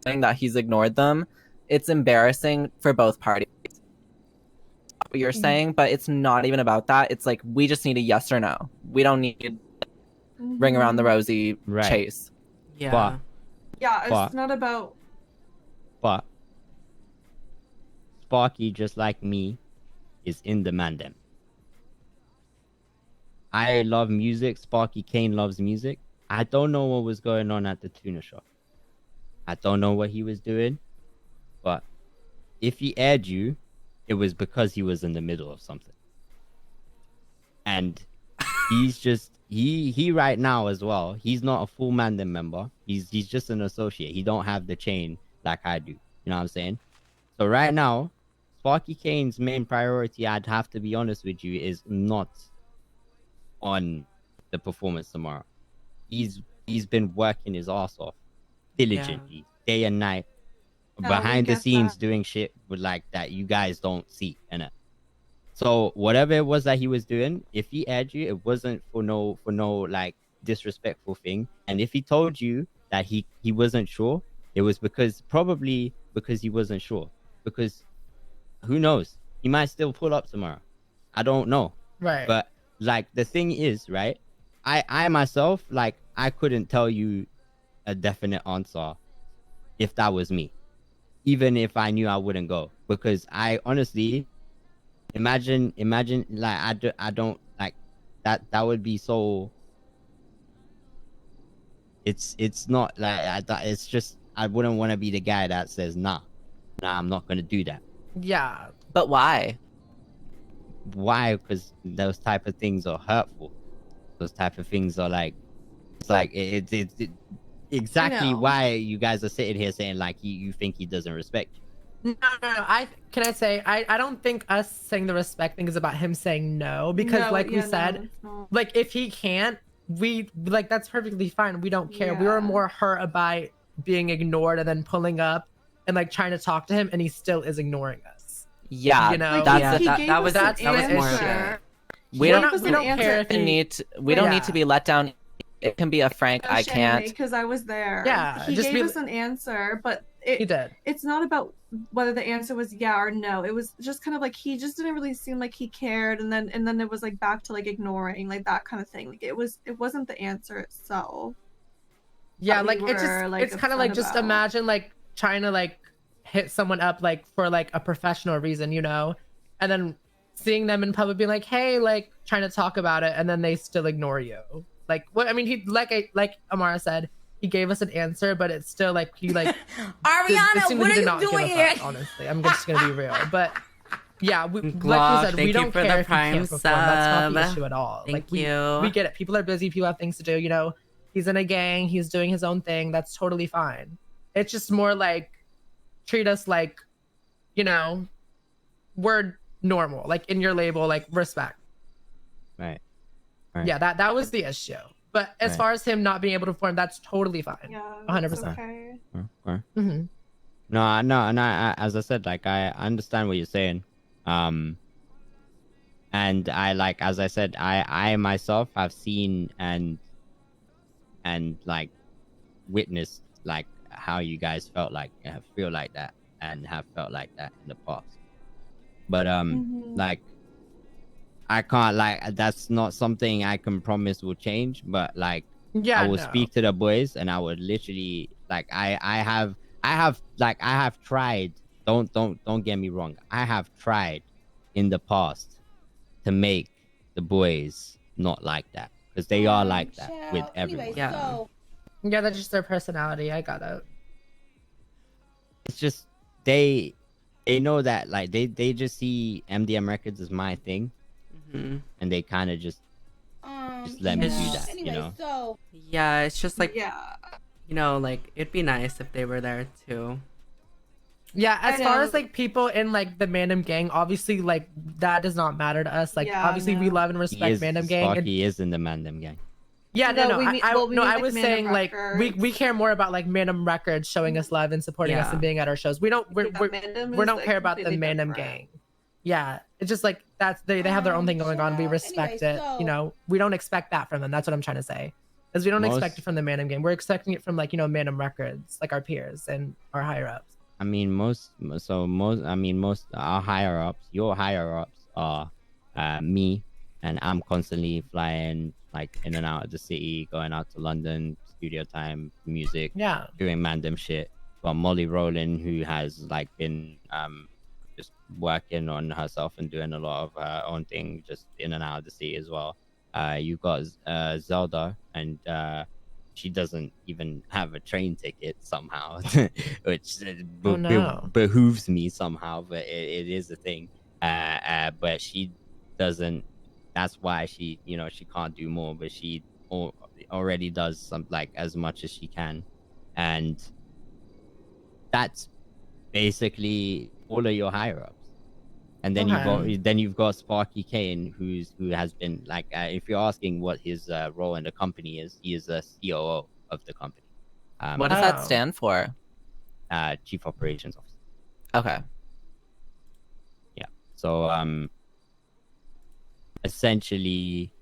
saying that he's ignored them, it's embarrassing for both parties. What you're saying, but it's not even about that. It's like, we just need a yes or no. We don't need ring around the rosy chase. Yeah. It's not about. But Sparky, just like me, is in the Mandem. I love music. Sparky Kane loves music. I don't know what was going on at the tuna shop. I don't know what he was doing, but if he aired you, it was because he was in the middle of something. And he's just he right now as well. He's not a full Mandem member. He's just an associate. He don't have the chain like I do. You know what I'm saying? So right now, Sparky Kane's main priority, I'd have to be honest with you, is not on the performance tomorrow. He's been working his ass off diligently, day and night, behind the scenes doing shit with like that you guys don't see, innit? So whatever it was that he was doing, if he aired you, it wasn't for no like disrespectful thing. And if he told you that he wasn't sure, it was probably because he wasn't sure. Because who knows? He might still pull up tomorrow. I don't know. Right. But like the thing is, right? I myself, like, I couldn't tell you a definite answer if that was me, even if I knew I wouldn't go, because I honestly imagine like I don't like that would be so. It's not like it's just I wouldn't want to be the guy that says nah, I'm not gonna do that. Yeah. But why? Why? Because those type of things are hurtful. Those type of things are like, it's like it's exactly why you guys are sitting here saying like you think he doesn't respect you. No. I don't think us saying the respect thing is about him saying no, because we said, like, if he can't, we like, that's perfectly fine. We don't care. We were more hurt about being ignored and then pulling up and like trying to talk to him, and he still is ignoring us. Yeah, you know, that was more shit. We don't care if we don't need to be let down. It can be a frank, I can't. Because I was there. Yeah, he gave us an answer, but he did. It's not about whether the answer was yeah or no. It was just kind of like he just didn't really seem like he cared, and then it was like back to like ignoring, like that kind of thing. Like it wasn't the answer itself. Yeah, like it's kind of like just imagine like trying to like hit someone up like for like a professional reason, you know, and then seeing them in public being like, hey, like trying to talk about it, and then they still ignore you. Like what? I mean, he like Amara said, he gave us an answer, but it's still like he like Ariana, what are you doing here? Honestly, I'm just gonna be real, but yeah, like we said, we don't for care the if prime he can't perform. That's not the sub. issue at all. Thank like you. We get it. People are busy. People have things to do. You know, he's in a gang. He's doing his own thing. That's totally fine. It's just more like treat us like, you know, we're normal. Like in your label, like respect. Right. Yeah, that was the issue. But as far as him not being able to perform, that's totally fine. Yeah, 100%. Okay. Mm-hmm. No, I, as I said, like I understand what you're saying, and I like, as I said, I myself have seen and like witnessed like how you guys feel like that and have felt like that in the past, but like I can't, like, that's not something I can promise will change, but like I will speak to the boys, and I would literally like I have tried. Don't get me wrong. I have tried in the past to make the boys not like that, because they are like that with everyone. Anyway, Yeah, that's just their personality. I got it. It's just they know that like they just see MDM Records as my thing. And they kind of just let me do that, anyway, you know? Yeah, it's just like, yeah, you know, like it'd be nice if they were there too. Yeah, as far as like people in like the Mandem gang, obviously like that does not matter to us. Like obviously we love and respect Mandem gang. Sparky is in the Mandem gang. Yeah, I was saying like Records. we care more about like Mandem Records showing us love and supporting us and being at our shows. We don't care about the Mandem gang. Yeah, it's just like they have their own thing going on. We respect it. You know, we don't expect that from them. That's what I'm trying to say. Because we don't expect it from the Mandem game. We're expecting it from like, you know, Mandem Records, like our peers and our higher ups. I mean, most our higher ups, your higher ups are me, and I'm constantly flying like in and out of the city, going out to London, studio time, music, doing Mandem shit. Got Molly Rowland, who has like been just working on herself and doing a lot of her own thing, just in and out of the city as well. You got Zelda, and she doesn't even have a train ticket somehow, which Oh no. behooves me somehow, but it is a thing. But she doesn't. That's why she, she can't do more, but she already does some like as much as she can, and that's basically all of your higher ups. And then Okay. you've got Sparky Kane, who has been like, if you're asking what his role in the company is, he is a COO of the company. What does that Oh. stand for? Chief Operations Officer. Okay. Yeah. So essentially,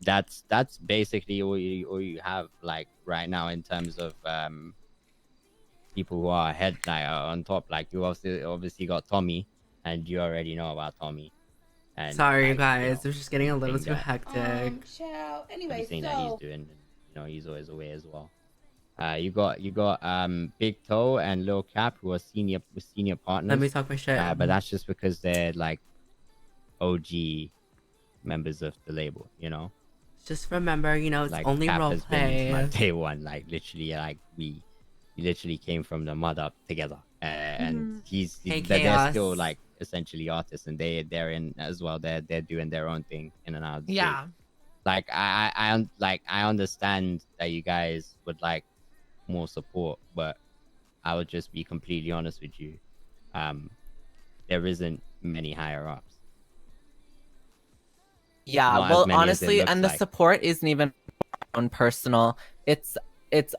that's basically all you have like right now in terms of people who are ahead, like on top. Like you obviously got Tommy, and you already know about Tommy. And Sorry, like, guys. It was just getting a little everything too that hectic. Child. Anyway, everything that he's so doing, and he's always away as well. You got Big Toe and Lil Cap, who are senior Let me partners. talk my shit. But that's just because they're like OG members of the label, Just remember, it's like only Cap role has been my play. day one, like literally, like we literally came from the mud up together, and Hey, but they're still Chaos. like essentially artists, and they're in as well. They're doing their own thing in and out of the city. Yeah. Like I understand that you guys would like more support, but I would just be completely honest with you. Um, there isn't many higher ups. Yeah, Not as well, many as it honestly, looks and the like. support isn't even our own personal. It's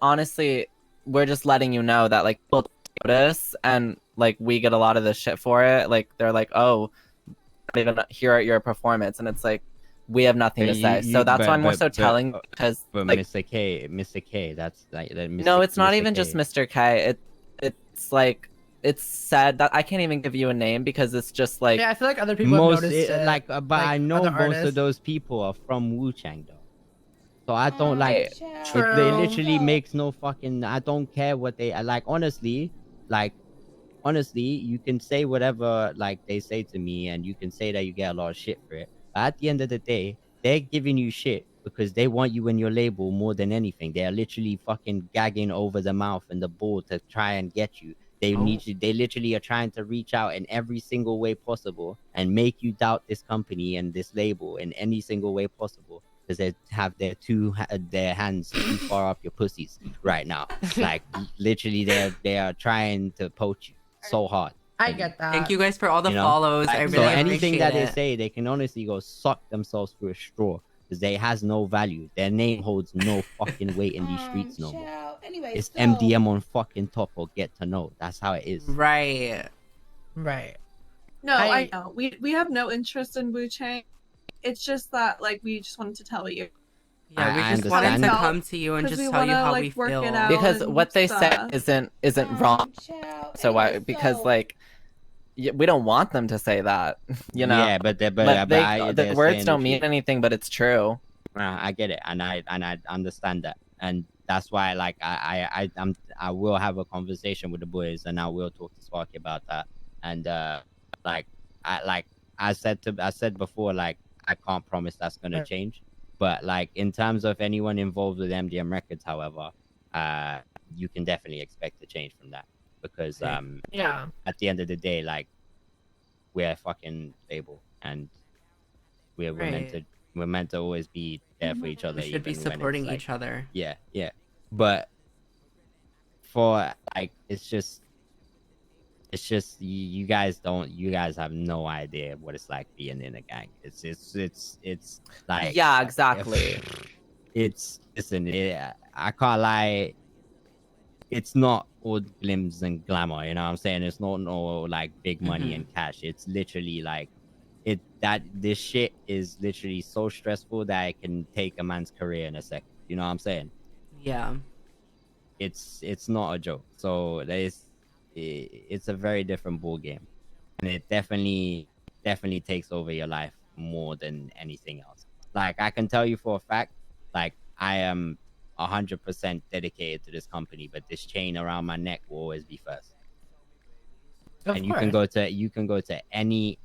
honestly, we're just letting you know that like people notice, and like we get a lot of the shit for it. Like they're like, oh, not even here at your performance, and it's like we have nothing to say. So that's why I'm more so telling because But like Mr. K, that's like that. no, it's not Mr. even K. just Mr. K. It's like it's said that I can't even give you a name because it's just like Yeah, I feel like other people have noticed it. Like, but I know other most of artists. those people are from Wu Chang though, so I don't like. True. They literally makes no fucking. I don't care what they like. Honestly, you can say whatever like they say to me, and you can say that you get a lot of shit for it. But at the end of the day, they're giving you shit because they want you in your label more than anything. They are literally fucking gagging over the mouth and the ball to try and get you. They literally are trying to reach out in every single way possible and make you doubt this company and this label in any single way possible because they have their hands too far up your pussies right now. Like literally, they are trying to poach you so hard. I get that. Thank you guys for all the follows. I really so anything appreciate that it. they say, they can honestly go suck themselves through a straw because they has no value. Their name holds no fucking weight in these streets no more. Anyway, It's MDM on fucking top or get to know. That's how it is. Right. Right. No, I know. We have no interest in Wu Chang. It's just that like we just wanted to tell you. Yeah, we just wanted to come to you and just tell you how we feel. Because what they said isn't wrong. So why? Because like we don't want them to say that, Yeah, but the words don't mean anything, but it's true. I get it, and I understand that, and that's why like I will have a conversation with the boys, and I will talk to Sparky about that, and I said before, like I can't promise that's gonna change, but like in terms of anyone involved with MDM Records, however, you can definitely expect a change from that because yeah, at the end of the day, like we're a fucking label, and we're meant to always be there for each other. We should be supporting each other. Yeah, but for like it's just you guys have no idea what it's like being in a gang. It's like yeah, exactly. I can't lie. It's not all glims and glamour, you know what I'm saying? It's not no like big money and cash. It's literally like this shit is literally so stressful that it can take a man's career in a second. You know what I'm saying? Yeah. It's not a joke. So it's a very different ball game, and it definitely takes over your life more than anything else. Like I can tell you for a fact, like I am 100% dedicated to this company, but this chain around my neck will always be first. And you can go to any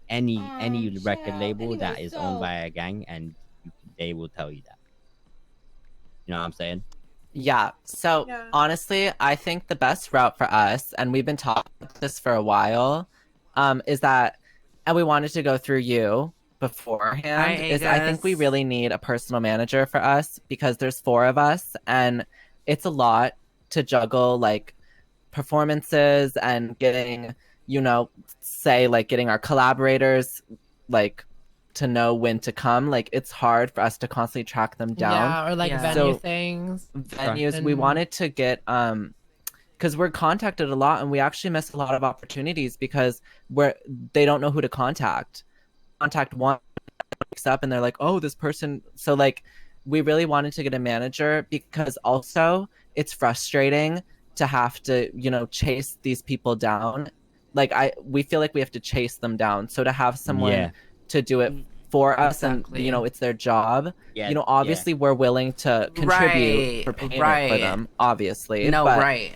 record label Anyway, that is owned by a gang, and they will tell you that. You know what I'm saying? Yeah. So Yeah. honestly, I think the best route for us, and we've been talking about this for a while, is that, and we wanted to go through you beforehand, Hi, is I think we Agus. really need a personal manager for us because there's 4 of us, and it's a lot to juggle like performances and getting, say like getting our collaborators like to know when to come. Like it's hard for us to constantly track them down. Yeah, or like Yeah. venue So- things. Venues, we And- wanted to get because we're contacted a lot and we actually miss a lot of opportunities because they don't know who to contact. Contact one picks up and they're like, oh, this person. So like we really wanted to get a manager because also it's frustrating to have to, chase these people down. Like we feel like we have to chase them down. So to have someone Yeah. to do it for us Exactly. and it's their job. Yeah. Obviously we're willing to contribute for payment for right. them, obviously. No, but, right.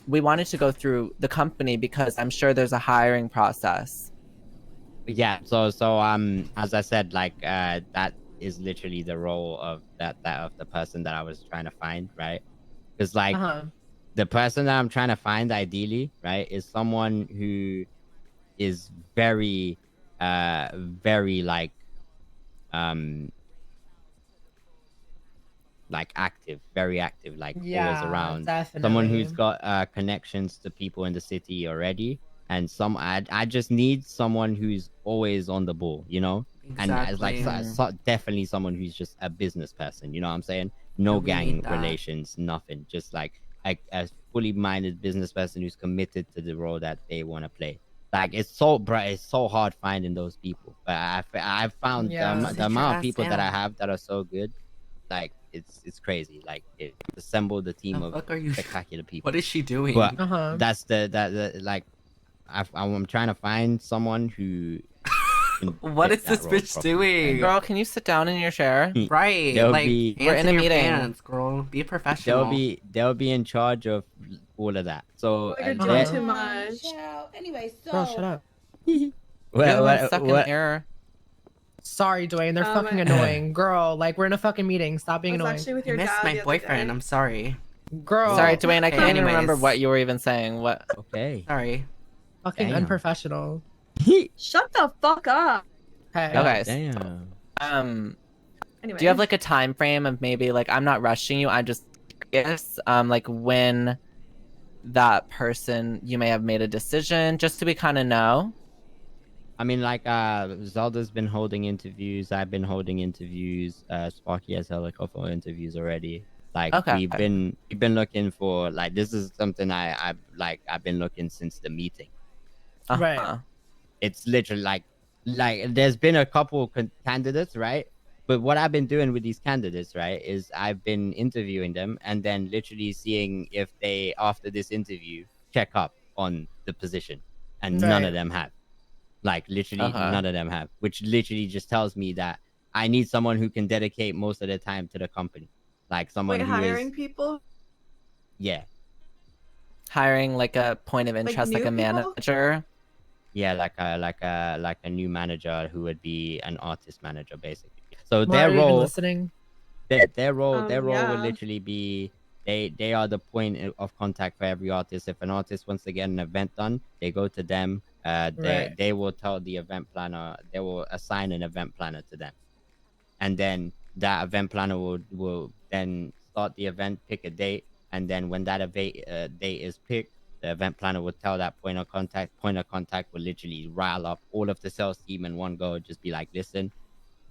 We wanted to go through the company because I'm sure there's a hiring process. Yeah. So as I said, like that is literally the role of that of the person that I was trying to find, right? Because like the person that I'm trying to find ideally, right, is someone who is very very active, very active, like always around. Definitely. Someone who's got connections to people in the city already, and I just need someone who's always on the ball, and as like Exactly. definitely someone who's just a business person, you know what I'm saying? No Yeah, we gang need that. relations, nothing, just like a fully minded business person who's committed to the role that they want to play. Like it's so hard finding those people, but I've found Yeah. the amount of people that I have that are so good, like it's crazy. Like it assembled a team The of fuck are you? spectacular people. What is she doing? But Uh-huh. like I'm trying to find someone who can What fit is that this role bitch properly. doing? Girl, can you sit down in your chair? Right. They'll Like, be- We're in a answer your meeting. pants, girl. Be professional. They'll be in charge of all of that. So You're and doing they- too much. Child. Anyway, so Girl, shut up. I'm stuck in error. Sorry, Dwayne. They're Oh fucking my- annoying. Girl, like we're in a fucking meeting. Stop I being was annoying. actually with I your missed dad my the other boyfriend. day. I'm sorry. Girl. Sorry, Dwayne, I can't even remember Anyways. what you were even saying. What? Okay. Sorry. Fucking Damn. unprofessional. Shut the fuck up. Hey. Okay. Damn. Anyway. Do you have like a time frame of maybe like I'm not rushing you, I'm just curious, like when that person you may have made a decision, just so we kind of know. I mean, like, Zelda's been holding interviews. I've been holding interviews. Sparky has held a couple of interviews already. Like, Okay. we've been looking for, like, this is something I've been looking since the meeting. Right. It's literally like there's been a couple candidates, right? But what I've been doing with these candidates, right, is I've been interviewing them and then literally seeing if they, after this interview, check up on the position. And none of Right. them have. Like, literally none of them have. Which literally just tells me that I need someone who can dedicate most of their time to the company. Like, someone Wait, who hiring is... people? Yeah. Hiring like a point of interest, like new a people? manager. Yeah, like a new manager who would be an artist manager, basically. So Why their are you even role... listening? Their role will yeah. literally be they are the point of contact for every artist. If an artist wants to get an event done, they go to them. Right. They will tell the event planner. They will assign an event planner to them, and then that event planner will then start the event, pick a date, and then when that date is picked, the event planner will tell that point of contact. Point of contact will literally rile up all of the sales team in one go. Just be like, listen,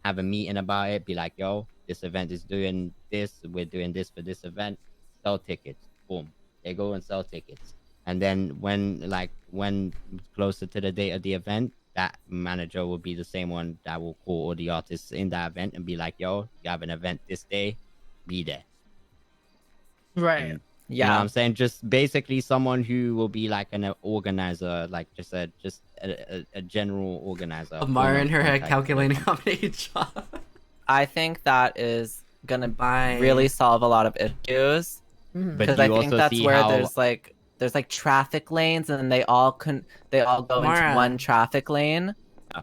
have a meeting about it. Be like, yo, this event is doing this. We're doing this for this event. Sell tickets. Boom. They go and sell tickets. And then when closer to the date of the event, that manager will be the same one that will call all the artists in that event and be like, yo, you have an event this day. Be there. Right. And, you know what I'm saying? Just basically someone who will be like an organizer, like just a general organizer. Amara in her head Contact. calculating how many jobs. I think that is gonna Bye. really solve a lot of issues Mhm. But because you I think also that's see where how- there's like there's like traffic lanes, and then they all go into Mara. one traffic lane.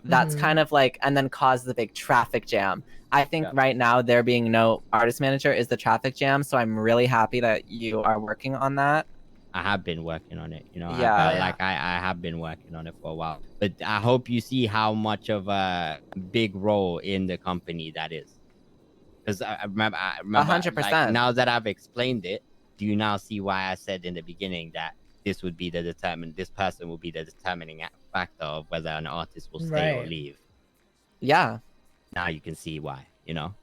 That's kind of like, and then cause the big traffic jam. I think right now there being no artist manager is the traffic jam. So I'm really happy that you are working on that. I have been working on it, you know. Yeah. I have been working on it for a while, but I hope you see how much of a big role in the company that is. Because I remember, 100%. like, now that I've explained it, do you now see why I said in the beginning that this person will be the determining factor of whether an artist will stay or leave? Yeah. Now you can see why, you know.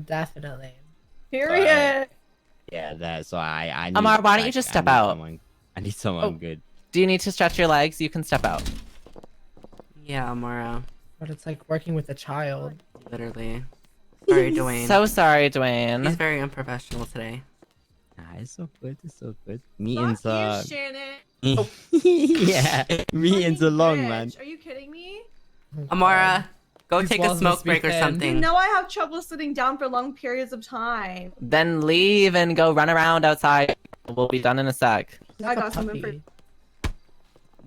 Definitely. Period. Yeah, so I need, Amar, why don't you just step out? I need someone good. Do you need to stretch your legs? You can step out. Yeah, Mara. But it's like working with a child. Literally. Sorry, Dwayne. So sorry, Dwayne. He's very unprofessional today. Nah, it's so good. It's so good. Meetings are. Shannon. Yeah, meetings are long, man. Are you kidding me? Amara, go These take a walls smoke must be break or thin. something. You know I have trouble sitting down for long periods of time. Then leave and go run around outside. We'll be done in a sec. I got something for.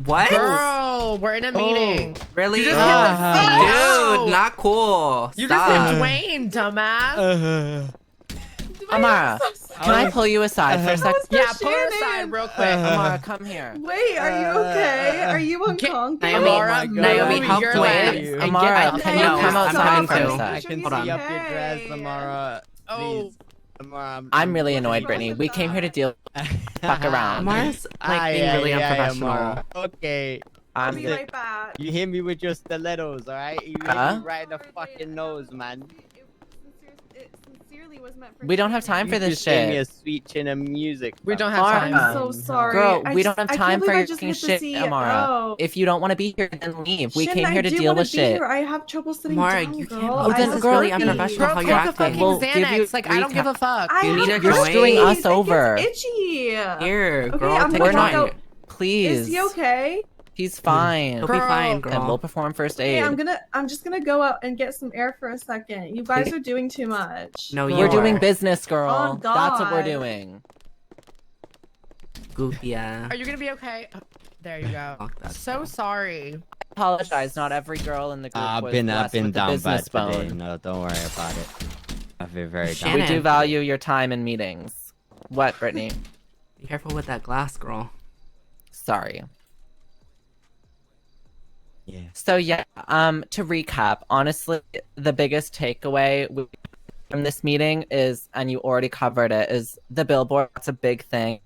What? Girl, we're in a meeting. Really? You just hit the Dude, not cool. You Stop. just hit Dwayne, dumbass. Amara, can I pull you aside for a sec? Yeah, pull her aside real quick. Amara, come here. Wait, are you okay? Are you uncomfortable? Naomi, Naomi, help your Dwayne. legs and Amara, get can you you come I'm outside trying for a to. sec? I can Hold on. see up your dress, Amara. Please. Amara, I'm really annoyed, Brittany. We came here to deal. Fuck around. Amara's like being really unprofessional. Amara. Okay. I'll I'm be the- right back. You hit me with your stilettos, alright? You hit Huh? me right in the fucking nose, man. It sincerely was meant for. We don't have time for You this just gave me a shit. sweet chin of music. We don't fam. have I'm time. so sorry. Girl, I we just- don't have I time can't for believe I your just fucking hit the shit, CEO. Amara. If you don't want to be here, then leave. We Shannon, came here I to do deal wanna with be shit. Here. I have trouble sitting Mara, down, you girl. can't. Oh, then This is girl, really unprofessional Girl, how take you're a fucking acting. We'll give you Xanax. Like, I don't give a fuck. I You need have to You're join. screwing us It over. gets itchy. Here, Okay, girl, I'm take gonna a We're not- walk joint. out. Please. Is he okay? He's fine. He'll be fine, Girl. And we'll girl. perform first Hey, aid. I'm just gonna go out and get some air for a second. You guys are doing too much. No, Girl. you We're doing are. business, girl. Oh, That's what we're God. doing. Goofy ass. Are you gonna be okay? Oh, there you go. Fuck that So girl. sorry. Apologize. Not every girl in the group I've was been blessed with the down business bad today. bone. No, don't worry about it. I've been very down. Shannon. We do value your time in meetings. What, Brittany? Be careful with that glass, girl. Sorry. Yeah. So yeah, to recap, honestly, the biggest takeaway from this meeting is, and you already covered it, is the billboard. That's a big thing.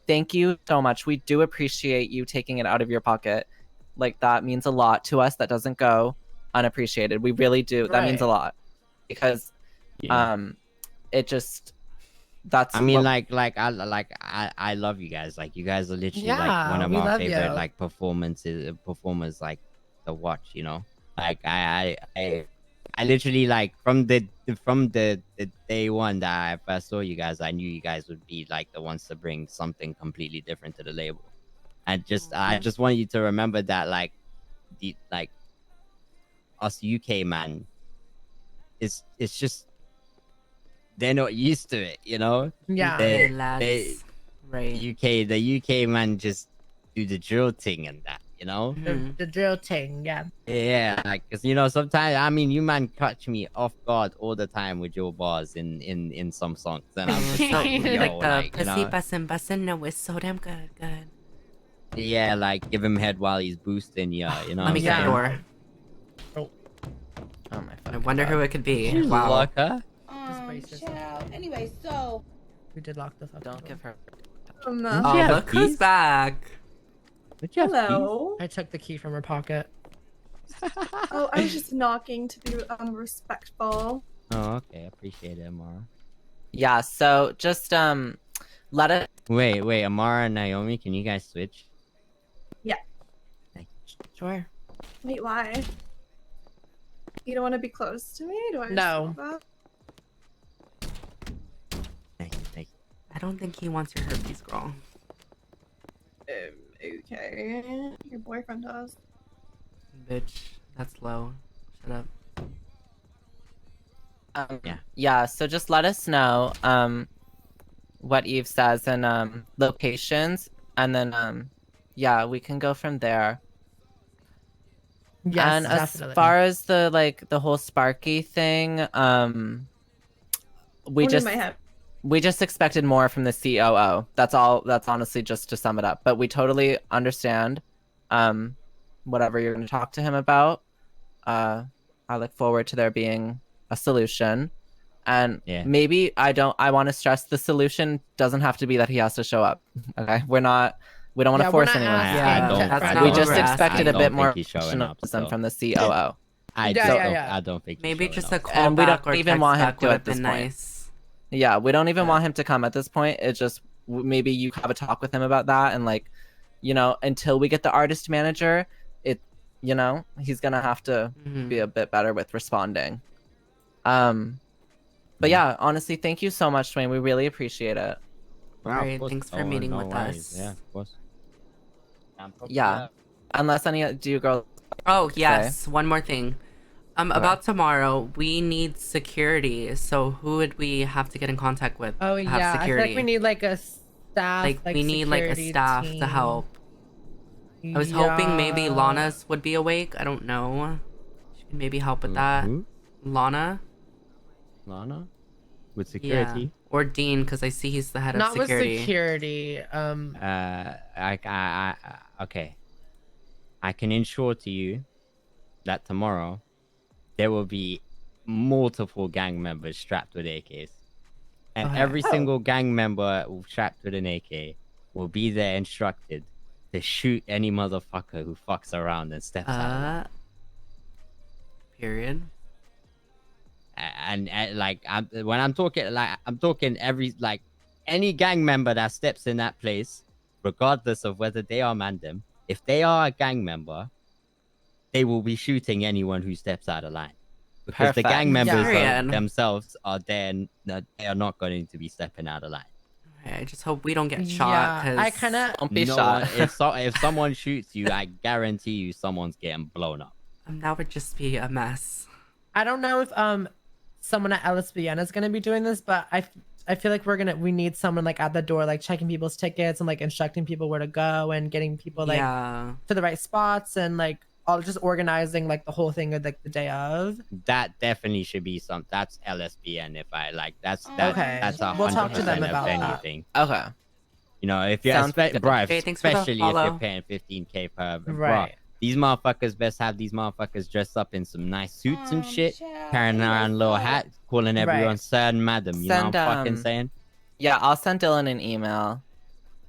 Thank you so much. We do appreciate you taking it out of your pocket. Like, that means a lot to us. That doesn't go unappreciated. We really do. That means a Right. lot because it just that's I mean, what- I love you guys. Like, you guys are literally Yeah, like one of we my love favorite you. like performers like to watch. You know, like I literally like from the day one that I first saw you guys, I knew you guys would be like the ones to bring something completely different to the label. I just want you to remember that like us UK man, it's just they're not used to it, you know. Yeah. They- lads. they- Right. the UK man just do the drill thing and that, you know. Mhm. The drill thing, yeah. Yeah, like, cause you know sometimes I mean you man catch me off guard all the time with your bars in some songs, and I'm just like, yo, Like the like, you pussy know, bussin', no, it's so damn good. yeah, like give him head while he's boosting, yeah, you know. Let me what I'm get saying? door. oh my I fucking wonder God. who it could be. You Wow. lock her? racist. Child. Anyway, so We did lock the fuck Don't door. give her. Oh, Yeah, look who's peace. back. Would you have Hello. I took the key from her pocket. Oh, I was just knocking to be respectful. peace? Oh, okay, appreciate it, Amara. Yeah. So just let it. Wait, Amara and Naomi, can you guys switch? Yeah. Thank you. Sure. Wait, why? You don't want to be close to me? Do I No. understand that? Thank you. I don't think he wants your herpes, girl. Okay. Your boyfriend does. Bitch, that's low. Shut up. Yeah. So just let us know what Eve says and locations, and then yeah, we can go from there. Yes, And definitely. as far as the whole Sparky thing, we Only just my head. we just expected more from the COO. That's all. That's honestly just to sum it up. But we totally understand whatever you're going to talk to him about. I look forward to there being a solution. And maybe I want to stress the solution doesn't have to be that he has to show up. Okay. We don't want to force anyone. We just expected a bit more professionalism from the COO. I don't think maybe just a callback and we don't or even text want him back to would at have this been point. nice. Yeah, we don't even want him to come at this point. It's just maybe you have a talk with him about that, and until we get the artist manager, he's gonna have to be a bit better with responding. But yeah, honestly, thank you so much, Dwayne. We really appreciate it. Great, thanks for meeting with us. Yeah, of course. Yeah, unless do you girls? Oh yes, one more thing. About tomorrow, we need security. So who would we have to get in contact with? Oh to have yeah, security? I feel like we need like a staff. We need like a staff team. to help. I was hoping maybe Lana's would be awake. I don't know. She could maybe help with that. Who? Lana with security. Yeah. Or Dean, because I see he's the head of security. Not with security. Okay. I can ensure to you that tomorrow there will be multiple gang members strapped with AKs. And every single gang member strapped with an AK will be there instructed to shoot any motherfucker who fucks around and steps out. Period. And when I'm talking every any gang member that steps in that place, regardless of whether they are mandem, if they are a gang member, they will be shooting anyone who steps out of line. Because the gang members themselves are then they are not going to be stepping out of line. I just hope we don't get shot. Yeah, I kind of don't be shot. If someone shoots you, I guarantee you someone's getting blown up. That would just be a mess. I don't know if someone at LSBN is gonna be doing this, but I feel like we need someone at the door, checking people's tickets and instructing people where to go and getting people to the right spots and all just organizing the whole thing of the day of. That definitely should be that's LSBN. If I that's okay. That's a we'll talk to them about venue that. Thing. Okay. If you're especially if you're paying 15K per right. These motherfuckers best have these motherfuckers dressed up in some nice suits and shit, carrying around little hats, calling everyone sir and madam. You know what I'm fucking saying? Yeah, I'll send Dylan an email.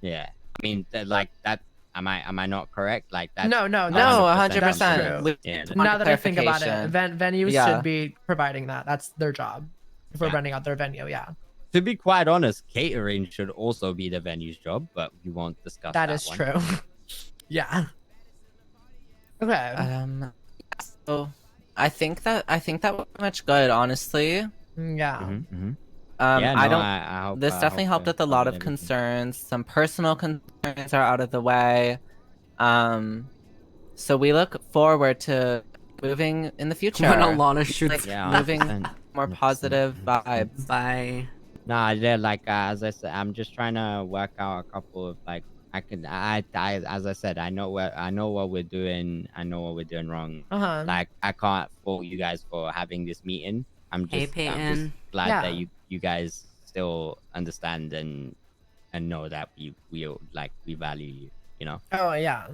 Yeah, I mean, that. Am I not correct? No, 100%. Now that I think about it, venues should be providing that. That's their job. If we're renting out their venue, To be quite honest, catering should also be the venue's job, but we won't discuss that. That is true. Yeah. Okay. So I think that was pretty much good, honestly. Yeah. I hope, this definitely helped with a lot of concerns. Some personal concerns are out of the way. So we look forward to moving in the future. When Alana shoots, moving more positive vibes. Bye. Nah, as I said, I'm just trying to work out a couple of as I said, I know what we're doing. I know what we're doing wrong. I can't fault you guys for having this meeting. I'm just glad that you guys still understand and know that we value you. You know. Oh yeah.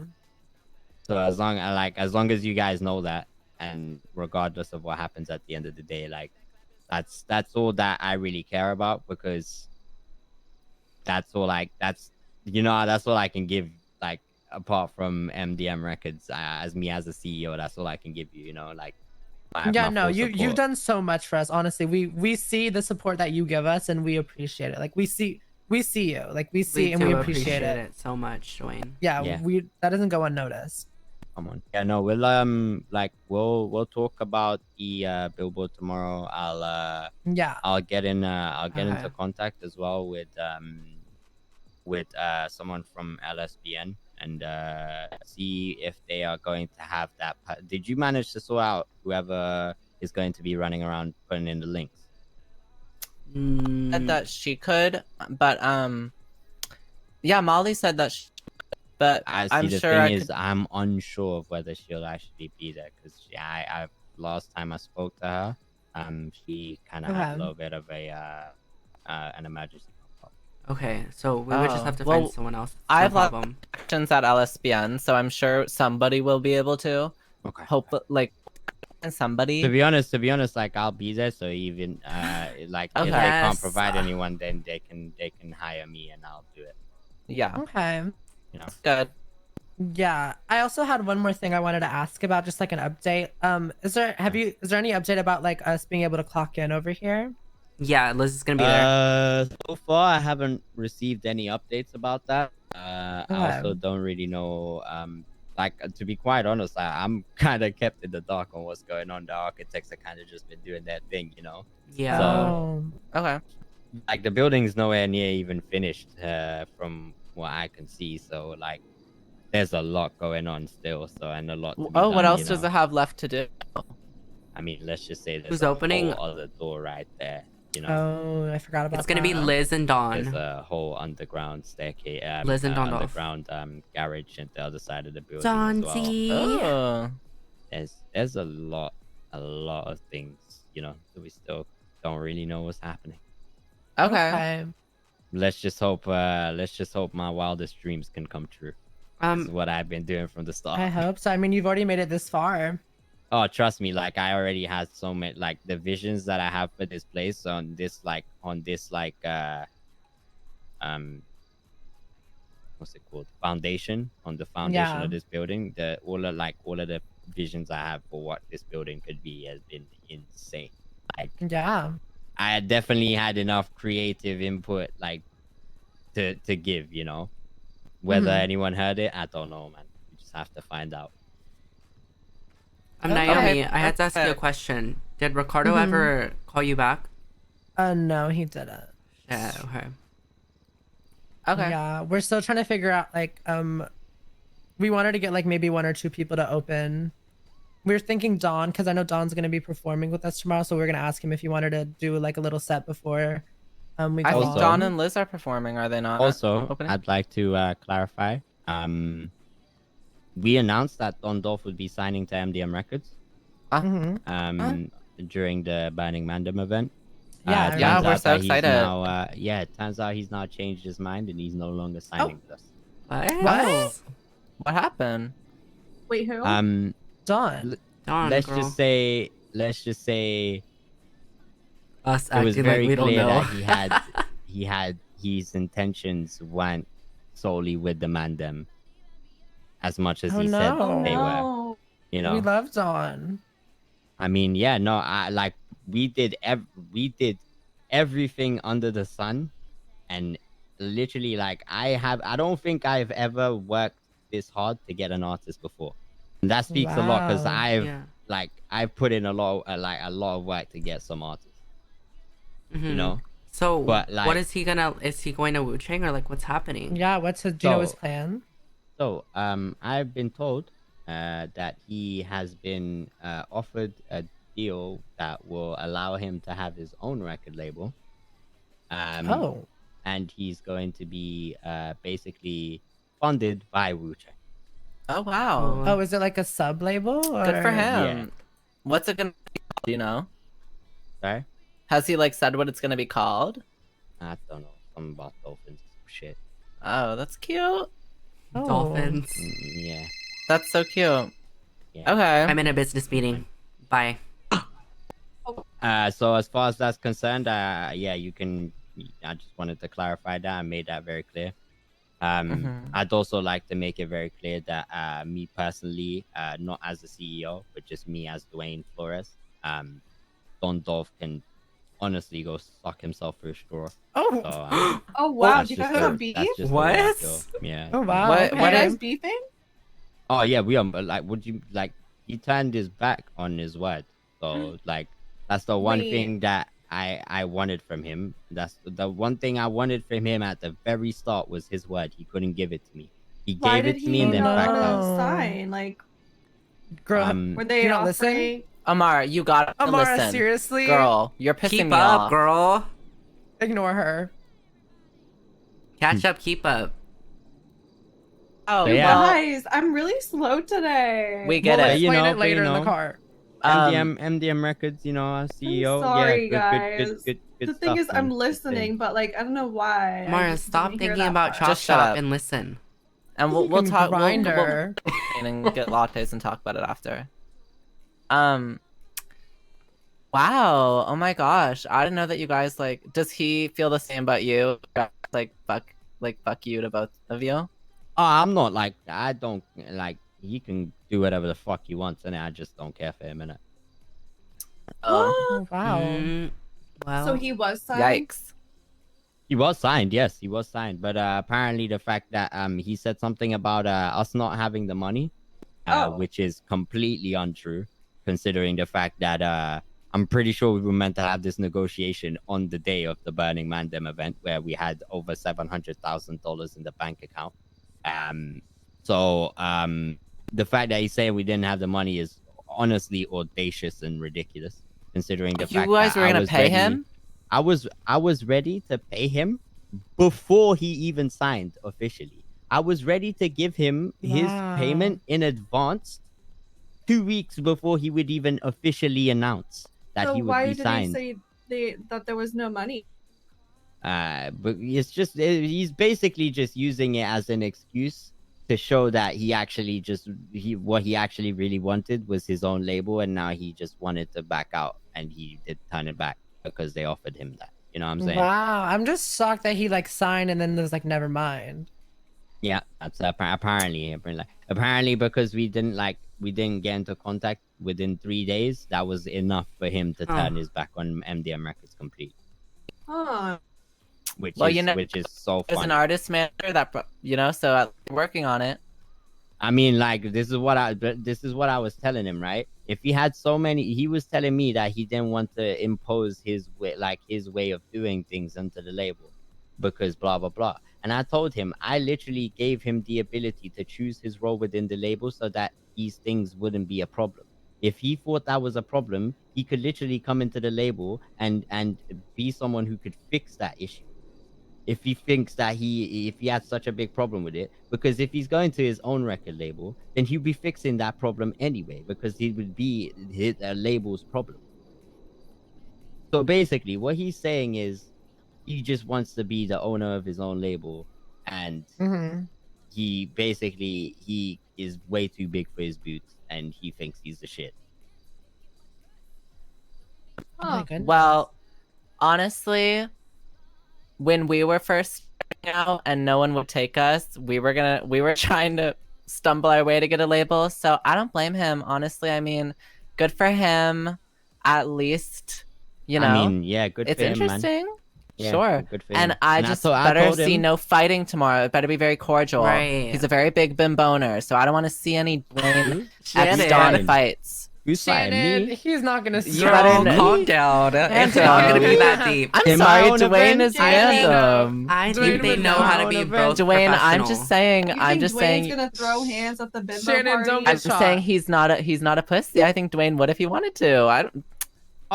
So as long as you guys know that, and regardless of what happens at the end of the day, that's all that I really care about, because that's all that's all I can give, apart from MDM Records, as me as a CEO, that's all I can give you, you've done so much for us, honestly. We see the support that you give us and we appreciate it. We see you, and we appreciate it so much, Dwayne. Yeah, that doesn't go unnoticed. Come on. Yeah, no, we'll talk about the billboard tomorrow. I'll get into contact as well with someone from LSBN and see if they are going to have that. Did you manage to sort out whoever is going to be running around putting in the links? said that she could, but yeah, Molly said that but I see. I'm The sure thing is, I'm unsure of whether she'll actually be there because I last time I spoke to her, she kind of had a little bit of an emergency pop up. Okay, so we would just have to find someone else. I No have lots problem. of connections at LSBN, so I'm sure somebody will be able to. Okay. Hope like somebody. To be honest, like I'll be there. So even like if they can't provide anyone, then they can hire me and I'll do it. Yeah. Okay. You know. Good. Yeah. I also had one more thing I wanted to ask about, just like an update. Is there any update about like us being able to clock in over here? Yeah, Liz is gonna be there. So far I haven't received any updates about that. I also don't really know. Like to be quite honest, I'm kind of kept in the dark on what's going on. The architects are kind of just been doing their thing, you know. Yeah. So, okay. Like the building's nowhere near even finished, from what I can see. So like, there's a lot going on still. So and a lot. To be done, what else does it have left to do? I mean, let's just say there's Who's a opening? whole other door right there. You know. Oh, I forgot about that. It's gonna be Liz and Dawn. There's a whole underground staircase, Liz and Dawn underground garage at the other side of the building as well. Oh. There's a lot of things, you know, that we still don't really know what's happening. Okay. Let's just hope my wildest dreams can come true. This is what I've been doing from the start. I hope so. I mean, you've already made it this far. Oh, trust me, like I already had so many, like the visions that I have for this place on this what's it called? Foundation, on the foundation of this building. All of the visions I have for what this building could be has been insane. Like, yeah, I definitely had enough creative input, like to give, you know. Whether anyone heard it, I don't know, man. We just have to find out. Naomi, I had to ask you a question. Did Ricardo ever call you back? No, he didn't. Yeah, okay. Okay. Yeah, we're still trying to figure out, like, we wanted to get like maybe 1 or 2 people to open. We were thinking Dawn, because I know Dawn's gonna be performing with us tomorrow, so we're gonna ask him if he wanted to do like a little set before we go I think on. Dawn and Liz are performing, are they not? Also, opening? I'd like to clarify. We announced that Don Dolph would be signing to MDM Records. During the Burning Mandem event. Yeah, we're so excited. It turns out he's now changed his mind and he's no longer signing with us. What? What happened? Wait, who? Dawn. Let's girl. just say Us it was acting very like we don't clear know. that he had his intentions weren't solely with the Mandem as much as he said they were. You know, We love Dawn. I mean, yeah, no, we did everything under the sun, and literally, like, I don't think I've ever worked this hard to get an artist before, and that speaks a lot because I've put in a lot of work to get some artists. You know. So, but, like, what is he gonna? Is he going to Wu Chang or like what's happening? Yeah, do you know his plan? So, I've been told that he has been offered a deal that will allow him to have his own record label. And he's going to be basically funded by Wu Chang. Oh wow! Oh, is it like a sub label? Good for him. Yeah. What's it gonna be called, do you know? Sorry? Has he like said what it's gonna be called? I don't know. Something about dolphins. Shit. Oh, that's cute. Dolphins. Yeah. That's so cute. Yeah. Okay. I'm in a business meeting. Bye. So as far as that's concerned, yeah, you can. I just wanted to clarify that. I made that very clear. I'd also like to make it very clear that me personally, not as the CEO, but just me as Dwayne Flores, Don Dolph can honestly go suck himself through a straw. So, oh wow, that's do you just guys have the- beef? that's just the way I feel. What? Yeah. Oh wow. What- Are what you guys is- beefing? Oh yeah, we are. But like, would you like? He turned his back on his word. So like, that's the one Wait. thing that I wanted from him. That's the one thing I wanted from him at the very start was his word. He couldn't give it to me. He Why gave did it to he me and then not backed want out. to sign? Like, Girl, were they you're not listening? offering? Amara, you gotta Amara, listen. seriously? Girl, you're pissing Keep me up, off. girl. Ignore her. Catch up, keep up. Oh, Yeah. well, Guys, I'm really slow today. we get We'll it. explain it but later in the car. MDM Records, our I'm CEO. sorry, Yeah, guys. good The thing stuff, is, I'm man. Good thing. listening, but like I don't know why. I Mara, just stop didn't hear thinking that about part. Chop Just shut Shop up. and listen. And we'll You can talk. grind We'll her. and get lattes and talk about it after. Wow. Oh my gosh. I didn't know that you guys like. Does he feel the same about you? Fuck you to both of you. Oh, I'm not like I don't like. He can do whatever the fuck he wants, and I just don't care for him, innit? Oh, Oh, wow. Well, So he was signed. yikes. He was signed, yes, he was signed. But apparently, the fact that he said something about us not having the money, which is completely untrue, considering the fact that I'm pretty sure we were meant to have this negotiation on the day of the Burning Man Dem event, where we had over $700,000 in the bank account. The fact that he's saying we didn't have the money is honestly audacious and ridiculous, considering the fact that You guys were gonna pay him? I was ready to pay him before he even signed officially. I was ready to give him his payment in advance 2 weeks before he would even officially announce that So he would why be did signed. he say that there was no money? But it's just he's basically just using it as an excuse to show that he actually what he actually really wanted was his own label, and now he just wanted to back out, and he did turn it back because they offered him that. You know what I'm saying? Wow. I'm just shocked that he like signed and then was like, never mind. Yeah, that's apparently because we didn't get into contact within 3 days. That was enough for him to turn his back on MDM Records completely. Huh. Which Well, is so As funny. an artist manager, so I'm working on it. I mean, like, this is what I was telling him, right? If he had so many, he was telling me that he didn't want to impose his way of doing things onto the label because blah blah blah. And I told him I literally gave him the ability to choose his role within the label so that these things wouldn't be a problem. If he thought that was a problem, he could literally come into the label and be someone who could fix that issue. If he thinks that if he has such a big problem with it, because if he's going to his own record label, then he'll be fixing that problem anyway, because he would be his label's problem. So basically, what he's saying is he just wants to be the owner of his own label, and he is way too big for his boots, and he thinks he's the shit. Oh my goodness. Well, honestly, when we were first starting out and no one would take us, we were trying to stumble our way to get a label. So I don't blame him, honestly. I mean, good for him. At least, I mean, yeah, good it's for him, man. interesting. Yeah, sure. good for him. And I better see no fighting tomorrow. It better be very cordial. Right. He's a very big bimboner, so I don't want to see any Dwayne Shannon. X Dawn fights. Who's fighting Shannon, me? he's not gonna You better calm down. It's not gonna be that deep. I'm In my sorry, own Dwayne event, is Shannon. random. I Dwayne think they would know know how to how be to both Dwayne, I'm professional. just saying. You I'm think just Dwayne's saying. gonna throw hands at the bimbo Shannon, party? don't get I'm just shot. saying he's not a pussy. I think Dwayne would if he wanted to.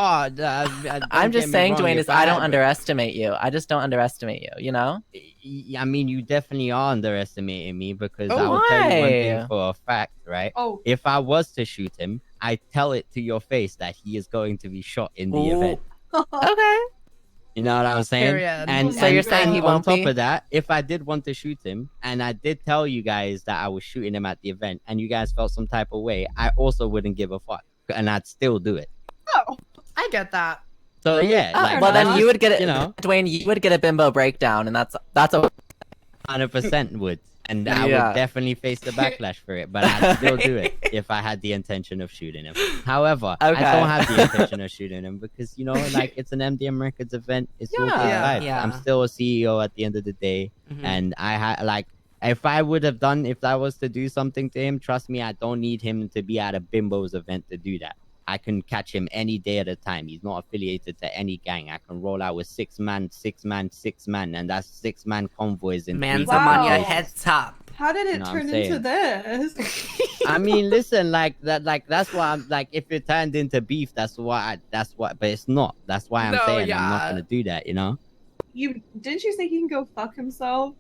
I'm just saying, Dwayne, I don't underestimate you. I just don't underestimate you. You know? I mean, you definitely are underestimating me because Oh, I will tell you one why? thing for a fact, right? Oh, If I was to shoot him, I tell it to your face that he is going to be shot in the event. Okay. You know what I'm saying? Period. And So you're saying he on won't top be? of that, if I did want to shoot him, and I did tell you guys that I was shooting him at the event, and you guys felt some type of way, I also wouldn't give a fuck, and I'd still do it. oh. I get that. So yeah, like, Well, then that's you would get it, you know, Dwayne. You would get a bimbo breakdown, and that's a 100% would, and I Yeah. would definitely face the backlash for it, but I'd still do it if I had the intention of shooting him. However, I Okay. don't have the intention of shooting him because like it's an MDM Records event. It's all good Yeah. vibes. Yeah. I'm still a CEO at the end of the day, and I had if I was to do something to him, trust me, I don't need him to be at a Bimbo's event to do that. I can catch him any day at a time. He's not affiliated to any gang. I can roll out with 6 man, and that's 6-man convoys in Man's 3 up on your Wow. head top. How did it No, I'm turn into saying. this? I mean, listen, that's why I'm like, if it turned into beef, but it's not. That's why I'm No, saying I'm not yeah. gonna do that, you know? you didn't you say he can go fuck himself?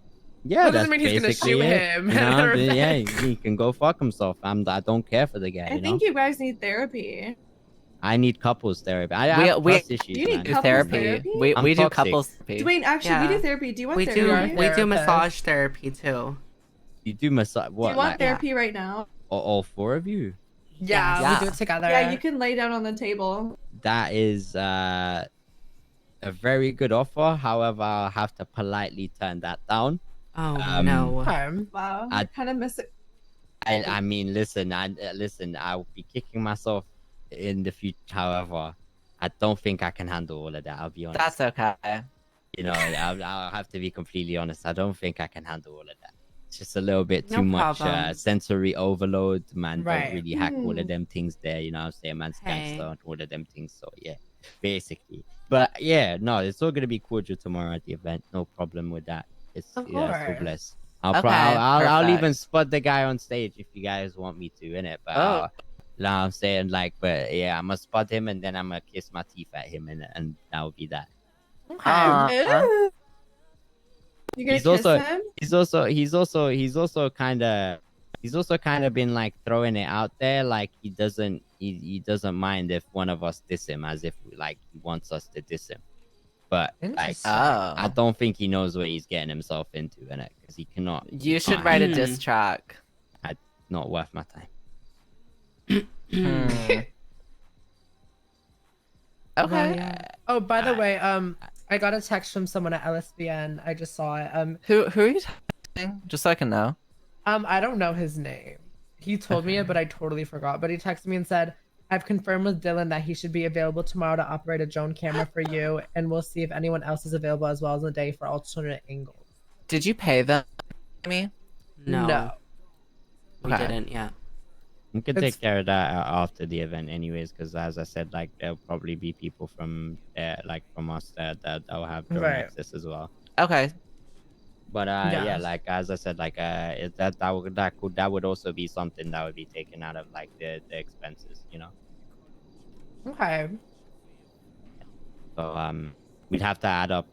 Yeah, That that's doesn't mean he's gonna basically shoot it. him. You know, yeah, he can go fuck himself. I don't care for the guy. I think you guys need therapy. I need couples therapy. I have we trust issues, You need man. do couples therapy. We I'm do toxic. couples therapy. Dwayne, actually, we Yeah. do therapy. Do you want We therapy? do Therapist. massage therapy too. You do massage. Do What? you want Like therapy right now? all four of you? Yeah, Yeah. we do it together. Yeah, you can lay down on the table. That is a very good offer. However, I'll have to politely turn that down. Oh no. Wow, I- I kind of miss it. I mean, listen, I'll be kicking myself in the future. However, I don't think I can handle all of that. I'll be honest. That's okay. You know, I'll have to be completely honest. I don't think I can handle all of that. It's just a little bit too No much problem. sensory overload. Man, Right. don't really hack all of them things there. You know what I'm saying? Man's Hey. gangster and all of them things. So yeah, basically. But yeah, no, it's all gonna be cordial tomorrow at the event. No problem with that. It's Of yeah, it's all course. blessed. Okay, I'll even perfect. spot the guy on stage if you guys want me to, innit? But Oh. know what I'm saying? Like, but yeah, I'm gonna spot him and then I'm gonna kiss my teeth at him and that will be that. Ew. You gonna He's kiss also- him? He's also kind of been like throwing it out there, like he doesn't mind if one of us diss him, as if like he wants us to diss him. But like, Interesting. I don't think he knows what he's getting himself into, innit? Because he cannot. he You should can't write a handle it. diss track. Not worth my time. Hmm. Okay. Oh, by the way, I got a text from someone at LSBN. I just saw it. Who are you texting? Just so I can know. I don't know his name. He told me it, but I totally forgot. But he texted me and said, "I've confirmed with Dylan that he should be available tomorrow to operate a drone camera for you, and we'll see if anyone else is available as well as the day for alternate angles." Did you pay them? Me? No. We Okay. didn't. Yeah. We can It's- take care of that after the event, anyways. Because as I said, like there'll probably be people from like from us that'll have drone Right. access as well. Okay. But yeah, Yes. like as I said, like that would also be something that would be taken out of like the expenses, you know. Okay. So we'd have to add up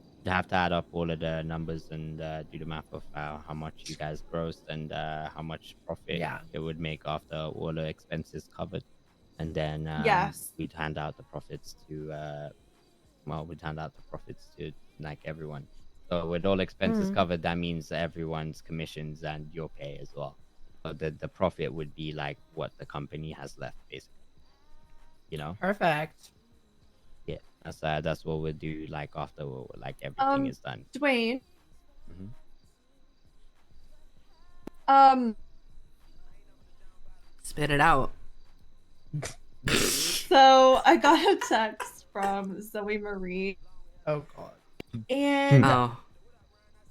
all of the numbers and do the math of how much you guys grossed and how much profit Yeah. it would make after all the expenses covered, and then Yes. we'd hand out the profits to like everyone. So with all expenses covered, that means everyone's commissions and your pay as well. So the profit would be like what the company has left, basically. You know. Perfect. Yeah, that's what we'll do like after like everything is done. Dwayne. Mhm. Spit it out. So I got a text from Zoe Marie, Oh god. and Oh.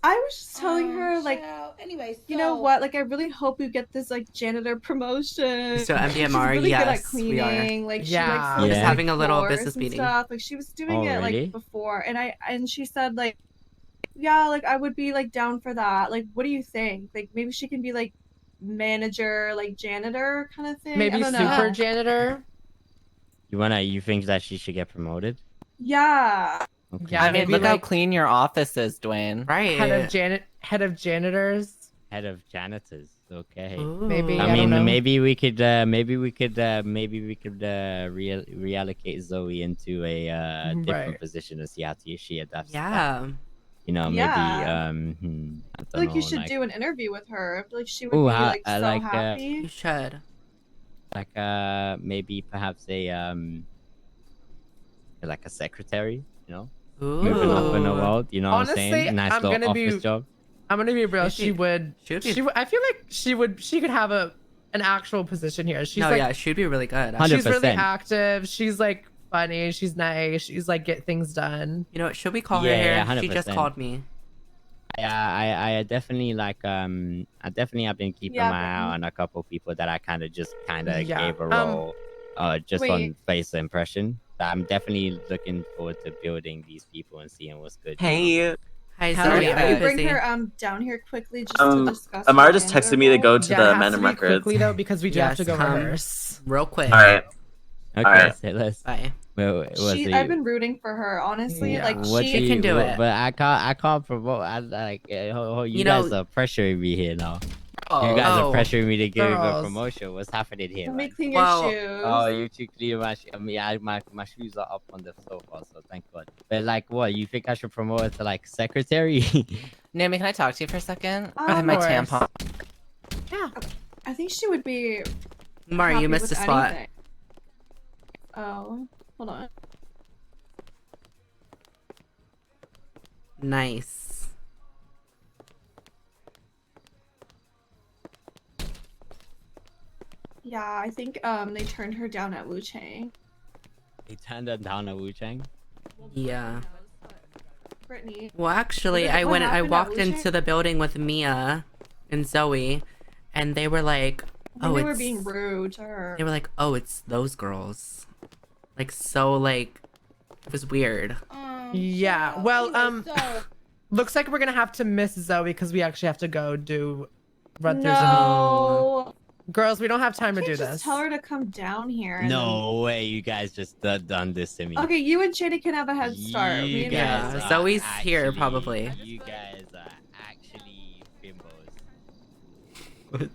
I was just telling her like, anyway, you know what? Like, I really hope you get this like janitor promotion. So She's MDMR, really good at yes, we are. cleaning. Like, she Yeah. likes We're just like, having a little floors business and meeting. Stuff. Like, she was doing Oh, it really? like before, and she said like, yeah, like I would be like down for that. Like, what do you think? Like, maybe she can be like manager, like janitor kind of thing. I Maybe don't super know. janitor. You think that she should get promoted? Yeah. Okay. Yeah, I mean, maybe, look how like, clean your office is, Dwayne. Right. Head of janitors. Head of janitors. Okay. Maybe, I I don't mean, know. maybe we could reallocate Zoe into a different Right. position and see how she adapts. to that. Yeah. You know, maybe Yeah. I don't I feel like you know, should like, do an interview with her. I feel like she would Ooh, be I- like I so like, You happy. should. maybe perhaps like a secretary, you know, Ooh. moving up in the world. You know what I'm Honestly, saying? Nice I'm little gonna be- office job. I'm gonna be real. She- She would. she would be- She would. I feel like she could have an actual position here. She's No, like, yeah, she'd be really good. 100%. she's really active. She's like funny. She's nice. She's like get things done. You know what? Should we call her Yeah, here? She just 100%. called me. I definitely like I definitely have been keeping Yeah, my eye Brittany. on a couple people that I kind of Yeah, gave a role just Wait. on face impression. But I'm definitely looking forward to building these people and seeing what's good. Hey, Hi, Hell Zoe. yeah. Are Can you you bring busy? her down here quickly just to discuss? Amara her just janitor texted me to go role? to Yeah, the it has Random to be Records. quickly though because we do have to Yes, go come. rehearse. Real quick. All right. Okay, Alright. say less. Bye. Well, I've been rooting for her, honestly. Yeah. Like what she can do it. But I can't promote. I like you You guys know- are pressuring me here now. Oh, You guys are Oh. pressuring me to give a Girls. promotion. What's happening here, Let me man? clean Well- your shoes. Oh, you two clean my I mean, my shoes are up on the sofa, so thank God. But like, what? You think I should promote her to like secretary? Naomi, can I talk to you for a second? Of I have my course. tampon. Yeah. I think she would be. Mari, you happy missed with a spot. anything. Oh, hold on. Nice. Yeah, I think they turned her down at Wu Chang. They turned her down at Wu Chang. Yeah. Brittany. Well, actually, I What I happened at walked Wu Chang? into the building with Mia and Zoe, and they were like, I think "Oh, they were it's." being rude to her. They were like, "Oh, it's those girls." Like so, like it was weird. Yeah. Well, looks like we're gonna have to miss Zoe because we actually have to go do run throughs. No. Girls, we don't have time to You do just this. tell her to come down here. And No way, you guys just done this to me. then... Okay, you and Shady can have a head start. You Me and guys Yeah, Brittany. are Zoe's here, actually- probably. You guys are actually bimbos.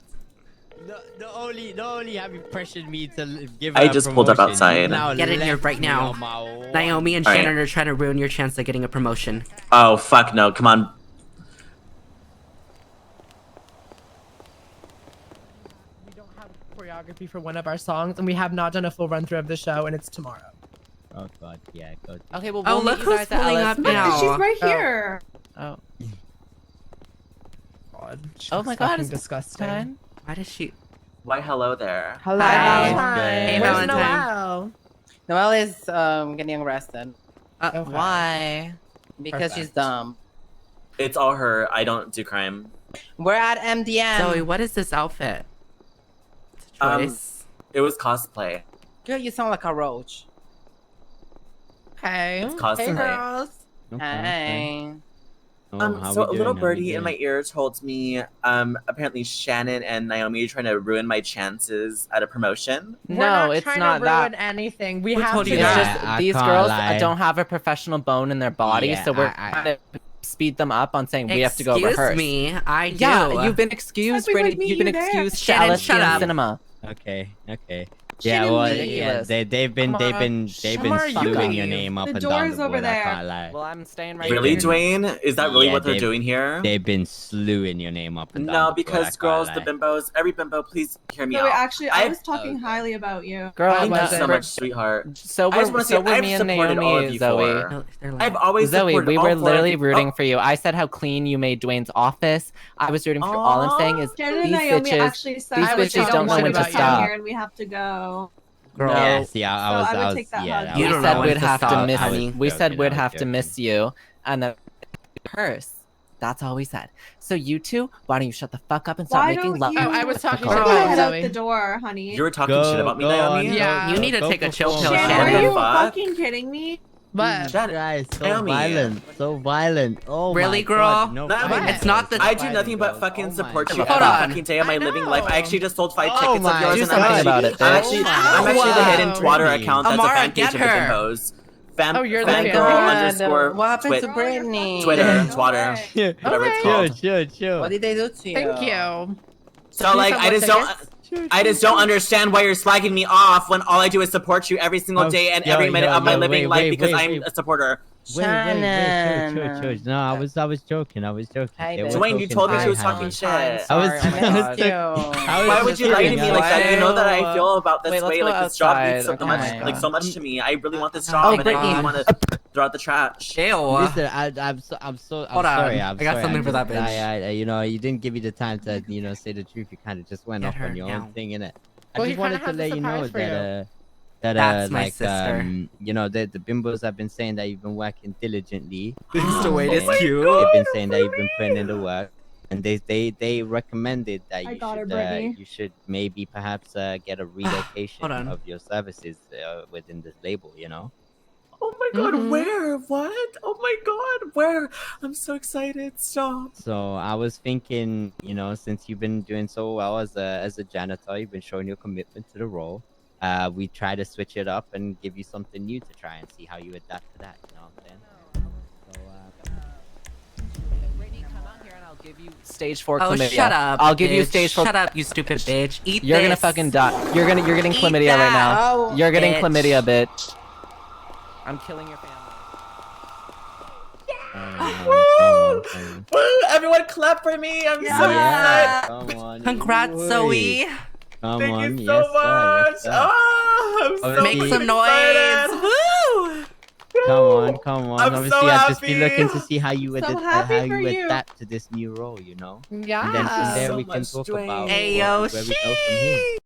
Not only have you pressured me to give her I a just pulled up promotion, outside. you've now Get in here left right me now. on my own. Naomi and All right. Shannon are trying to ruin your chance of getting a promotion. Oh, fuck no. Come on. We don't have choreography for one of our songs, and we have not done a full run through of the show, and it's tomorrow. Oh god, yeah, go. Okay, well, Oh, we'll look meet you who's guys at pulling LS. up Look, now. she's right Oh. here. Oh. God, she Oh looks my God, fucking it's disgusting. Valentine. Why does she? Why, hello there. Hello. Hi. Valentine. Hey, Where's Valentine. Noelle? Noelle is getting arrested Okay. Why? because she's Perfect. dumb. It's all her. I don't do crime. We're at MDM. Zoe, what is this outfit? It's a choice. It was cosplay. Girl, you sound like a roach. Hey. It's cosplay. Hey, girls. Hey. How So we a little doing? How we birdie in my doing? ear told me, apparently Shannon and Naomi are trying to ruin my chances at a promotion. We're No, not it's trying not to that. ruin anything. We Who have told to you It's that? just I these can't girls lie. don't have a professional bone in their body, Yeah, so we're I- trying to speed them up on saying we have to go Excuse rehearse. me, I do. Yeah, you've been excused, It's like we would Brittany. meet You've been you there. excused to Shannon, LSD shut up. cinema. Okay. She Yeah, didn't well, leave. yeah, they've been been Shamar, you slewing your leave. name up The and down door's the over board. I there. can't lie. Well, I'm staying right Really, here. Dwayne? Is that really Yeah, what they're they've- doing here? They've been slewing your name up and down. No, the board, I because can't girls, lie. the bimbos, every bimbo, please hear me No, wait, out. actually, I I've- was talking highly about you. Girl, Thank you was so it? much, sweetheart. So I just we're, want to so say we're I've me and supported all Naomi, of you Zoe. four. No, they're I've loud. always Zoe, supported we all were four of literally you. rooting Oh, for you. I said how clean you made Dwayne's office. I was rooting for you. All I'm saying is Shannon and these Naomi bitches. actually said these that bitches they don't know want when us to come stop. here and we have to go. Girl, Yeah, see, I So was, I would I was, take that yeah. hug. that You we was- don't said know we'd when to have to stop, miss. honey. We said joking, we'd I was have to joking. miss you, and then rehearse. That's all we said. So you two, why don't you shut the fuck up and stop Why making don't love? you? Oh, I was talking Girl, shit Go about head Zoe. out the door, honey. you were talking shit about me, Naomi? Yeah. You need to take a chill pill, Shannon, Shannon. are you Fuck. fucking kidding me? But Shut Guys, so Naomi. violent, so violent. Oh Really, my girl? God, no No, fighting, it's not girls, the- no I do fighting, nothing but girls. fucking Oh my support you God. every Hold on. fucking day of my I living know. life. I actually just sold 5 Oh tickets of my yours, Do and something about it, I'm bitch. actually, Oh I'm my actually the God. hidden Twitter Brittany. account that's Amara, a fan get page of the her. bimbos. Oh, you're the fangirl fan. underscore What happened to twit- Brittany? Twitter, No Twitter, way. whatever it's Okay. called. Chill. What did they do to you? Thank you. So like, Please I just don't. tickets. I just don't understand why you're slagging me off when all I do is support you every single Oh, day and yo, every minute yo, of my yo, living wait, life wait, because wait, I'm wait. a supporter. Wait. No, I was joking. Hi, They babe. were Dwayne, you talking told me high, she was honey. talking shit. I was- Sorry, I I missed you. Why would you lie to me kidding, like that? You know that I Why? feel about this Wait, let's way. go Like this job means so outside. much, Okay. like so much to me. I really want this job, Oh, and I Brittany. really want to throw out the trash. Ew. Listen, I'm Hold on. sorry. I got something for that bitch. You know, you didn't give me the time to, say the truth. You kind of just went Get off her on your now. own thing, innit? Well, I he just wanted kinda to has a let you know surprise for you. That's my like, sister. you know, the bimbos have been saying that you've been working diligently. Dwayne is They've cute. been saying that you've been putting in the work, and they recommended that I you got her, should Brittany. you should maybe perhaps get a relocation Hold on. of your services within this label. You know. Oh my god, Mhm. where? What? Oh my god, where? I'm so excited. Stop. So I was thinking, you know, since you've been doing so well as a janitor, you've been showing your commitment to the role. we try to switch it up and give you something new to try and see how you adapt to that. You know what I'm saying? So, Brittany, come out here and I'll give you stage 4 Oh, chlamydia. shut up. I'll give you bitch. stage 4. Shut up, you stupid bitch. Eat You're gonna this. fucking die. You're getting Eat chlamydia right that. now. Oh, You're getting bitch. chlamydia, bitch. I'm killing your family. Woo! Everyone clap for me. I'm so yeah, excited. come on. Congrats, Ooh. Zoe. Come Thank on, you so yes, much. Sir, yes, sir. Oh, I'm so Make Obviously- some excited. noise. Woo! Come on. I'm Obviously, so I'd just be happy. looking to see how you would So happy how for you you. adapt to this new role, you know. Yeah. And then from there so we can much, talk Dwayne. about Ayo, where we go from here.